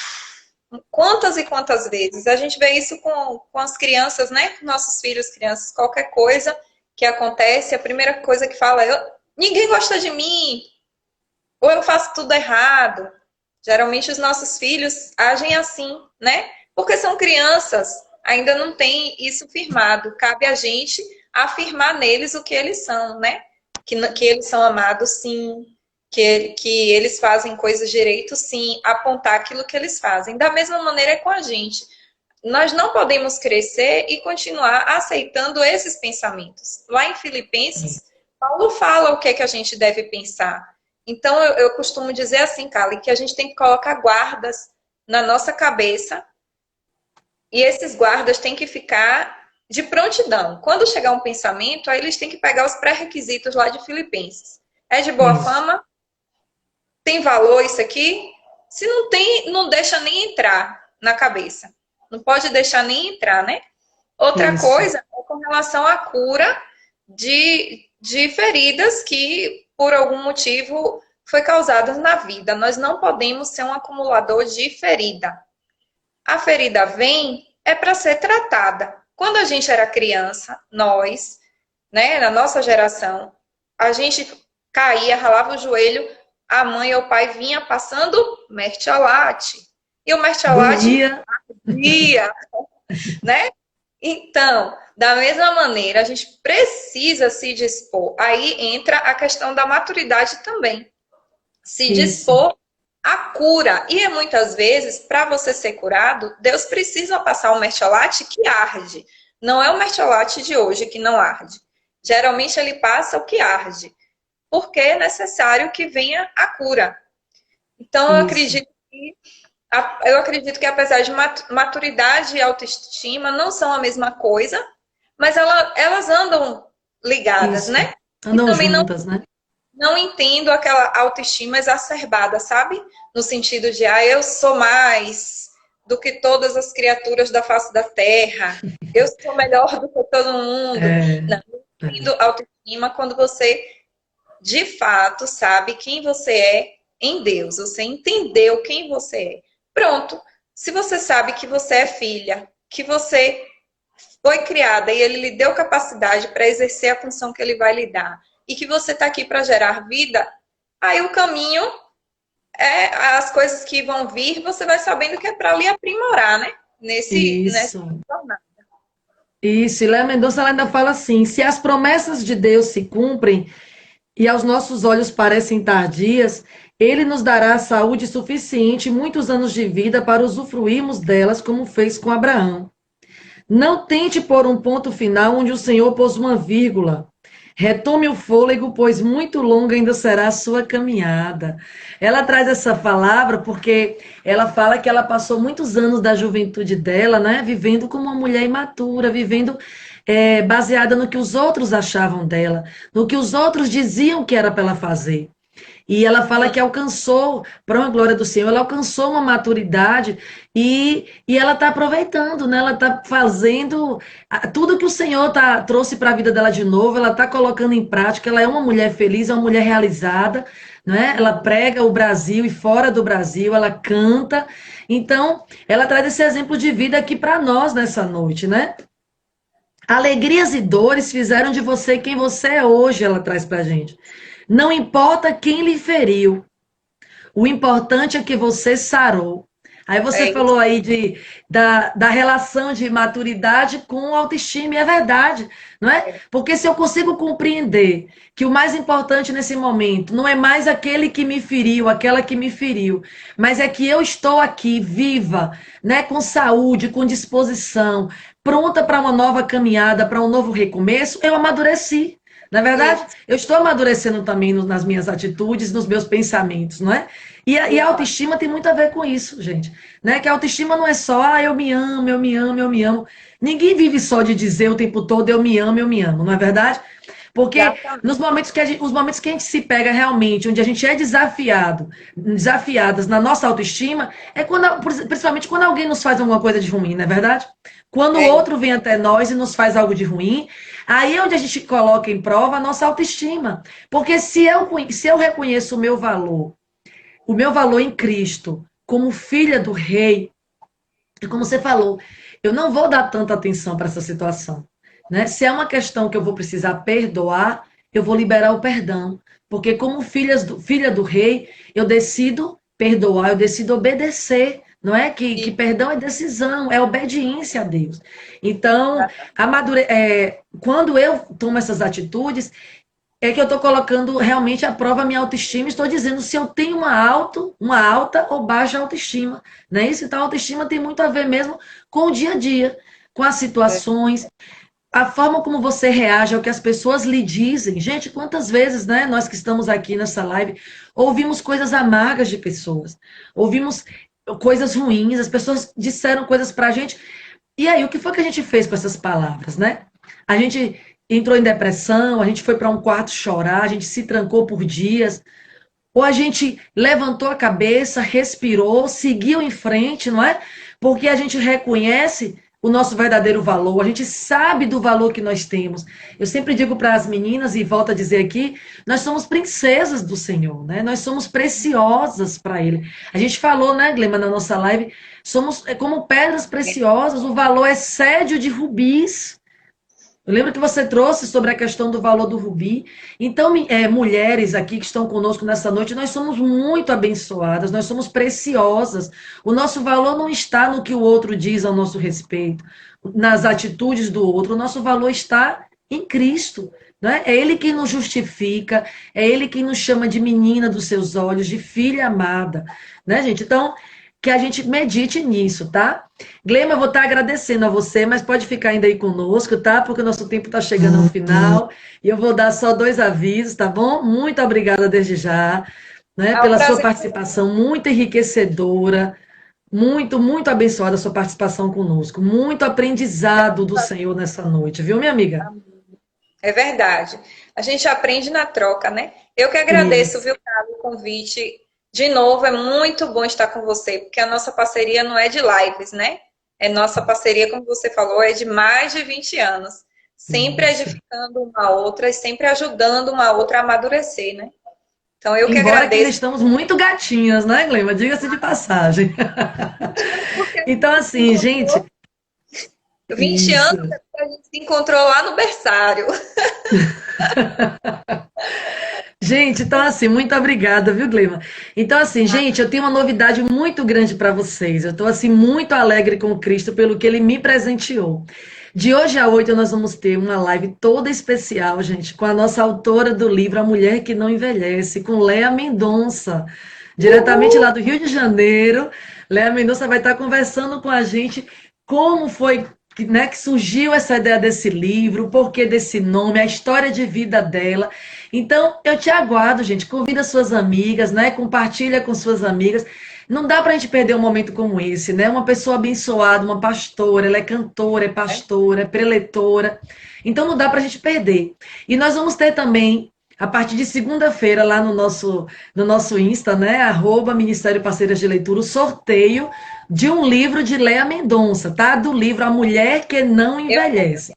Quantas e quantas vezes? A gente vê isso com as crianças, né? Com nossos filhos, crianças, qualquer coisa que acontece, a primeira coisa que fala é: ninguém gosta de mim, ou eu faço tudo errado. Geralmente os nossos filhos agem assim, né? Porque são crianças, ainda não tem isso firmado. Cabe a gente afirmar neles o que eles são, né? Que eles são amados, sim. Que eles fazem coisas direito, sim. Apontar aquilo que eles fazem. Da mesma maneira é com a gente. Nós não podemos crescer e continuar aceitando esses pensamentos. Lá em Filipenses, Paulo fala o que é que a gente deve pensar. Então, eu costumo dizer assim, Kali, que a gente tem que colocar guardas na nossa cabeça e esses guardas têm que ficar de prontidão. Quando chegar um pensamento, aí eles têm que pegar os pré-requisitos lá de Filipenses. É de boa fama? Tem valor isso aqui? Se não tem, não deixa nem entrar na cabeça. Não pode deixar nem entrar, né? Outra coisa é com relação à cura de feridas que, por algum motivo, foi causadas na vida. Nós não podemos ser um acumulador de ferida. A ferida vem é para ser tratada. Quando a gente era criança, nós, né, na nossa geração, a gente caía, ralava o joelho, a mãe ou o pai vinha passando mertiolate. E o mertiolate ardia, né? Então, da mesma maneira, a gente precisa se dispor. Aí entra a questão da maturidade também. Se dispor à cura. E muitas vezes, para você ser curado, Deus precisa passar um mertiolate que arde. Não é o mertiolate de hoje que não arde. Geralmente ele passa o que arde. Porque é necessário que venha a cura. Então, eu acredito que apesar de maturidade e autoestima não são a mesma coisa, mas elas andam ligadas, né? Andam e também juntas, né? Não entendo aquela autoestima exacerbada, sabe? No sentido de, eu sou mais do que todas as criaturas da face da terra, eu sou melhor do que todo mundo. Não, eu entendo autoestima quando você, de fato, sabe quem você é em Deus, você entendeu quem você é. Pronto. Se você sabe que você é filha, que você foi criada e ele lhe deu capacidade para exercer a função que ele vai lhe dar, e que você está aqui para gerar vida, aí o caminho, as coisas que vão vir, você vai sabendo que é para lhe aprimorar, né? Nessa jornada. Isso, e Léa Mendonça ela ainda fala assim: se as promessas de Deus se cumprem e aos nossos olhos parecem tardias, Ele nos dará saúde suficiente e muitos anos de vida para usufruirmos delas, como fez com Abraão. Não tente pôr um ponto final onde o Senhor pôs uma vírgula. Retome o fôlego, pois muito longa ainda será a sua caminhada. Ela traz essa palavra porque ela fala que ela passou muitos anos da juventude dela, né, vivendo como uma mulher imatura, vivendo baseada no que os outros achavam dela, no que os outros diziam que era para ela fazer. E ela fala que alcançou, para a glória do Senhor, ela alcançou uma maturidade e ela está aproveitando, né? Ela está fazendo tudo que o Senhor trouxe para a vida dela de novo, ela está colocando em prática. Ela é uma mulher feliz, é uma mulher realizada, né? Ela prega o Brasil e fora do Brasil, ela canta. Então, ela traz esse exemplo de vida aqui para nós nessa noite, né? Alegrias e dores fizeram de você quem você é hoje, ela traz para a gente. Não importa quem lhe feriu, o importante é que você sarou. Aí você É falou aí da relação de maturidade com autoestima, e é verdade, não é? Porque se eu consigo compreender que o mais importante nesse momento não é mais aquele que me feriu, aquela que me feriu, mas é que eu estou aqui, viva, né, com saúde, com disposição, pronta para uma nova caminhada, para um novo recomeço, eu amadureci. Na verdade, isso. eu estou amadurecendo também nas minhas atitudes, nos meus pensamentos, não é? E a autoestima tem muito a ver com isso, gente. Né? Que a autoestima não é só, eu me amo, eu me amo, eu me amo. Ninguém vive só de dizer o tempo todo, eu me amo, não é verdade? Porque Exatamente. nos momentos que os momentos que a gente se pega realmente, onde a gente é desafiadas na nossa autoestima, é quando, principalmente quando alguém nos faz alguma coisa de ruim, não é verdade? Quando o É outro vem até nós e nos faz algo de ruim, aí é onde a gente coloca em prova a nossa autoestima. Porque se eu reconheço o meu valor em Cristo, como filha do rei, e como você falou, eu não vou dar tanta atenção para essa situação. Né? Se é uma questão que eu vou precisar perdoar, eu vou liberar o perdão. Porque, como filha do rei, eu decido perdoar, eu decido obedecer. Não é que isso. perdão é decisão, é obediência a Deus. Então, quando eu tomo essas atitudes, é que eu estou colocando realmente à prova a minha autoestima. Estou dizendo se eu tenho uma alta ou baixa autoestima. Né? Isso, então, a autoestima tem muito a ver mesmo com o dia a dia, com as situações, a forma como você reage ao que as pessoas lhe dizem. Gente, quantas vezes, né, nós que estamos aqui nessa live, ouvimos coisas amargas de pessoas, ouvimos coisas ruins, as pessoas disseram coisas para a gente. E aí, o que foi que a gente fez com essas palavras, né? A gente entrou em depressão, a gente foi para um quarto chorar, a gente se trancou por dias, ou a gente levantou a cabeça, respirou, seguiu em frente, não é? Porque a gente reconhece o nosso verdadeiro valor, a gente sabe do valor que nós temos. Eu sempre digo para as meninas, e volto a dizer aqui, nós somos princesas do Senhor, né? Nós somos preciosas para Ele. A gente falou, né, Glema, na nossa live, somos como pedras preciosas, o valor excede o de rubis. Eu lembro que você trouxe sobre a questão do valor do rubi. Então, mulheres aqui que estão conosco nessa noite, nós somos muito abençoadas, nós somos preciosas. O nosso valor não está no que o outro diz ao nosso respeito, nas atitudes do outro. O nosso valor está em Cristo. Né? É Ele quem nos justifica, é Ele quem nos chama de menina dos seus olhos, de filha amada. Né, gente? Então, que a gente medite nisso, tá? Glema, eu vou estar agradecendo a você, mas pode ficar ainda aí conosco, tá? Porque o nosso tempo está chegando ao final e eu vou dar só 2 avisos, tá bom? Muito obrigada desde já, né, É um pela sua prazer. participação muito enriquecedora, muito, muito abençoada a sua participação conosco, muito aprendizado do Senhor nessa noite, viu, minha amiga? É verdade. A gente aprende na troca, né? Eu que agradeço, Isso. viu, Carlos, o convite. De novo, é muito bom estar com você, porque a nossa parceria não é de lives, né? É nossa parceria, como você falou, é de mais de 20 anos. Sempre Isso. edificando uma a outra e sempre ajudando uma a outra a amadurecer, né? Então, eu que Embora que ainda agradeço. estamos muito gatinhas, né, Glema? Diga-se de passagem. Porque a Então, gente se assim, gente, encontrou 20 isso. anos depois, a gente se encontrou lá no berçário. Gente, então assim, muito obrigada, viu, Glema? Então assim, gente, eu tenho uma novidade muito grande para vocês. Eu estou assim muito alegre com o Cristo pelo que ele me presenteou. De hoje a 8 nós vamos ter uma live toda especial, gente, com a nossa autora do livro A Mulher que Não Envelhece, com Léa Mendonça, diretamente lá do Rio de Janeiro. Léa Mendonça vai estar conversando com a gente como foi né, que surgiu essa ideia desse livro, o porquê desse nome, a história de vida dela. Então, eu te aguardo, gente. Convida suas amigas, né? Compartilha com suas amigas. Não dá para a gente perder um momento como esse, né? Uma pessoa abençoada, uma pastora, ela é cantora, é pastora, é preletora. Então, não dá para a gente perder. E nós vamos ter também, a partir de segunda-feira, lá no nosso Insta, né? @Ministério Parceiras de Leitura, o sorteio de um livro de Léa Mendonça, tá? Do livro A Mulher que Não Eu, Envelhece.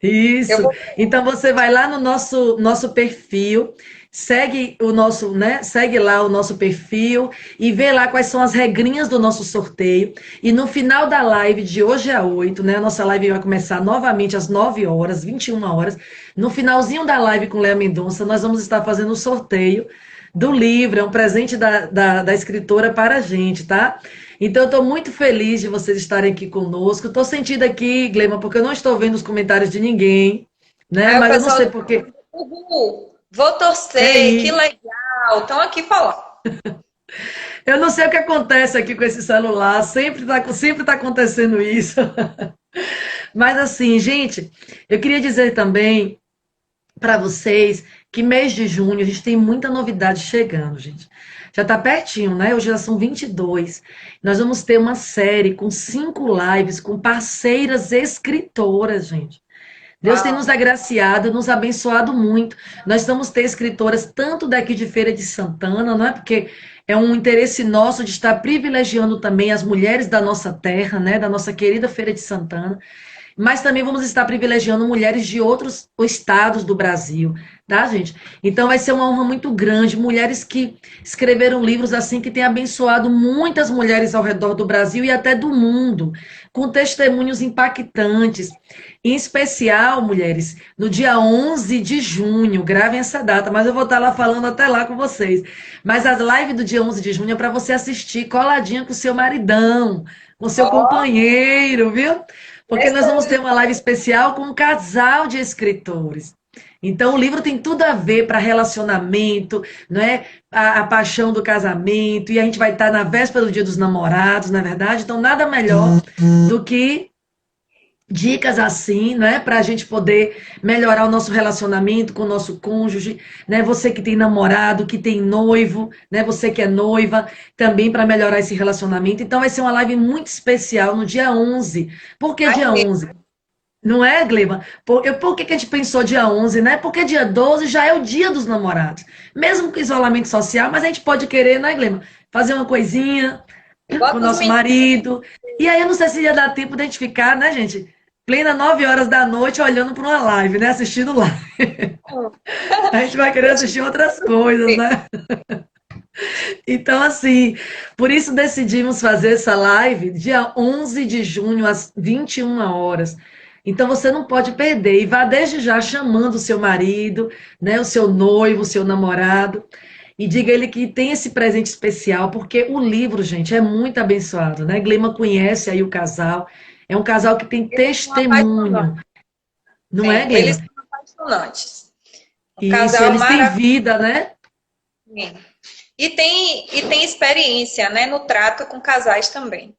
eu Isso. vou. Então você vai lá no nosso perfil, segue o nosso, né? Segue lá o nosso perfil e vê lá quais são as regrinhas do nosso sorteio. E no final da live de hoje às 8, né? A nossa live vai começar novamente às 9 horas, 21 horas. No finalzinho da live com Léa Mendonça, nós vamos estar fazendo o sorteio do livro, é um presente da escritora para a gente, tá? Então, eu estou muito feliz de vocês estarem aqui conosco. Estou sentindo aqui, Glema, porque eu não estou vendo os comentários de ninguém, né? Aí o Mas eu não pessoal sei do porque. Uhul, vou É torcer, que isso. legal. Estão aqui falando. Eu não sei o que acontece aqui com esse celular. Sempre tá acontecendo isso. Mas assim, gente, eu queria dizer também para vocês que mês de junho a gente tem muita novidade chegando, gente. Já está pertinho, né? Hoje já são 22. Nós vamos ter uma série com 5 lives com parceiras escritoras, gente. Deus tem nos Uau. agraciado, nos abençoado muito. Nós vamos ter escritoras tanto daqui de Feira de Santana, não é? Porque é um interesse nosso de estar privilegiando também as mulheres da nossa terra, né? Da nossa querida Feira de Santana, mas também vamos estar privilegiando mulheres de outros estados do Brasil, tá, gente? Então vai ser uma honra muito grande. Mulheres que escreveram livros assim que têm abençoado muitas mulheres ao redor do Brasil e até do mundo, com testemunhos impactantes. Em especial, mulheres, no dia 11 de junho, gravem essa data, mas eu vou estar lá falando até lá com vocês. Mas as lives do dia 11 de junho é para você assistir coladinha com o seu maridão, com o seu Ó, companheiro, viu? Porque nós essa vamos ter uma live especial com um casal de escritores. Então, o livro tem tudo a ver para relacionamento, não é? A paixão do casamento, e a gente vai estar na véspera do Dia dos Namorados, na verdade. Então, nada melhor do que dicas assim, né, para a gente poder melhorar o nosso relacionamento com o nosso cônjuge, né? Você que tem namorado, que tem noivo, né? Você que é noiva, também para melhorar esse relacionamento. Então vai ser uma live muito especial no dia 11. Por que dia aqui. 11? Não é, Gleba? Por que a gente pensou dia 11, né? Porque dia 12 já é o dia dos namorados. Mesmo com isolamento social, mas a gente pode querer, né, Gleba? Fazer uma coisinha com o Bota os nosso meninos. marido. E aí eu não sei se ia dar tempo de a gente ficar, né, gente? Plena 9 horas da noite olhando para uma live, né? Assistindo live. A gente vai querer assistir outras coisas, né? Então, assim, por isso decidimos fazer essa live dia 11 de junho, às 21 horas. Então, você não pode perder. E vá desde já chamando o seu marido, né? O seu noivo, o seu namorado. E diga ele que tem esse presente especial, porque o livro, gente, é muito abençoado, né? Glema conhece aí o casal. É um casal que tem Eles são apaixonantes. testemunho, não é, Sim, eles Glema? são apaixonantes. Um Isso, casal eles têm maravilhoso. vida, né? E tem experiência, né, no trato com casais também.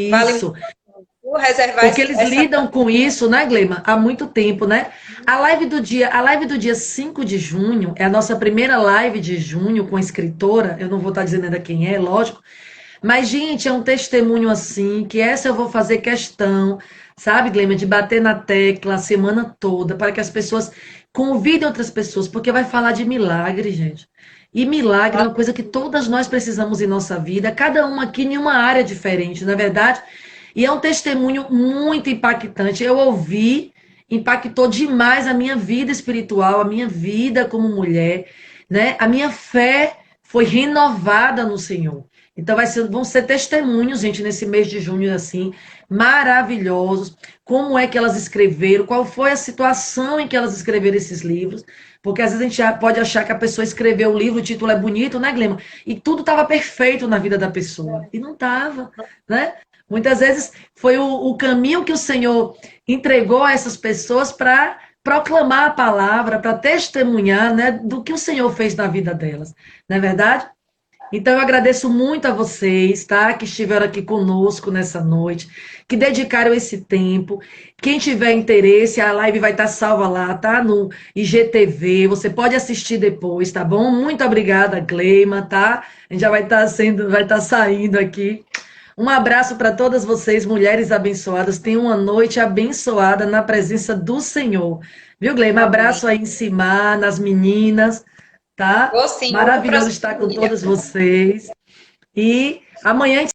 Vale Isso. muito reservar Porque eles essa. lidam com isso, né, Glema? Há muito tempo, né? A live do dia 5 de junho é a nossa primeira live de junho com a escritora. Eu não vou estar dizendo ainda quem é, lógico. Mas, gente, é um testemunho assim, que essa eu vou fazer questão, sabe, Glema, de bater na tecla a semana toda, para que as pessoas convidem outras pessoas, porque vai falar de milagre, gente. E milagre é uma coisa que todas nós precisamos em nossa vida, cada um aqui em uma área diferente, na é verdade. E é um testemunho muito impactante. Eu ouvi, impactou demais a minha vida espiritual, a minha vida como mulher, né? A minha fé foi renovada no Senhor. Então vão ser testemunhos, gente, nesse mês de junho, assim, maravilhosos. Como é que elas escreveram, qual foi a situação em que elas escreveram esses livros. Porque às vezes a gente pode achar que a pessoa escreveu o livro, o título é bonito, né, Glema? E tudo estava perfeito na vida da pessoa. E não estava, né? Muitas vezes foi o caminho que o Senhor entregou a essas pessoas para proclamar a palavra, para testemunhar, né, do que o Senhor fez na vida delas. Não é verdade? Então, eu agradeço muito a vocês, tá? Que estiveram aqui conosco nessa noite, que dedicaram esse tempo. Quem tiver interesse, a live vai estar salva lá, tá? No IGTV. Você pode assistir depois, tá bom? Muito obrigada, Gleima, tá? A gente já vai estar saindo aqui. Um abraço para todas vocês, mulheres abençoadas. Tenham uma noite abençoada na presença do Senhor. Viu, Gleima? Amém. Abraço aí em cima, nas meninas, tá? Vou sim, vou para Maravilhoso estar com família. todos vocês. E amanhã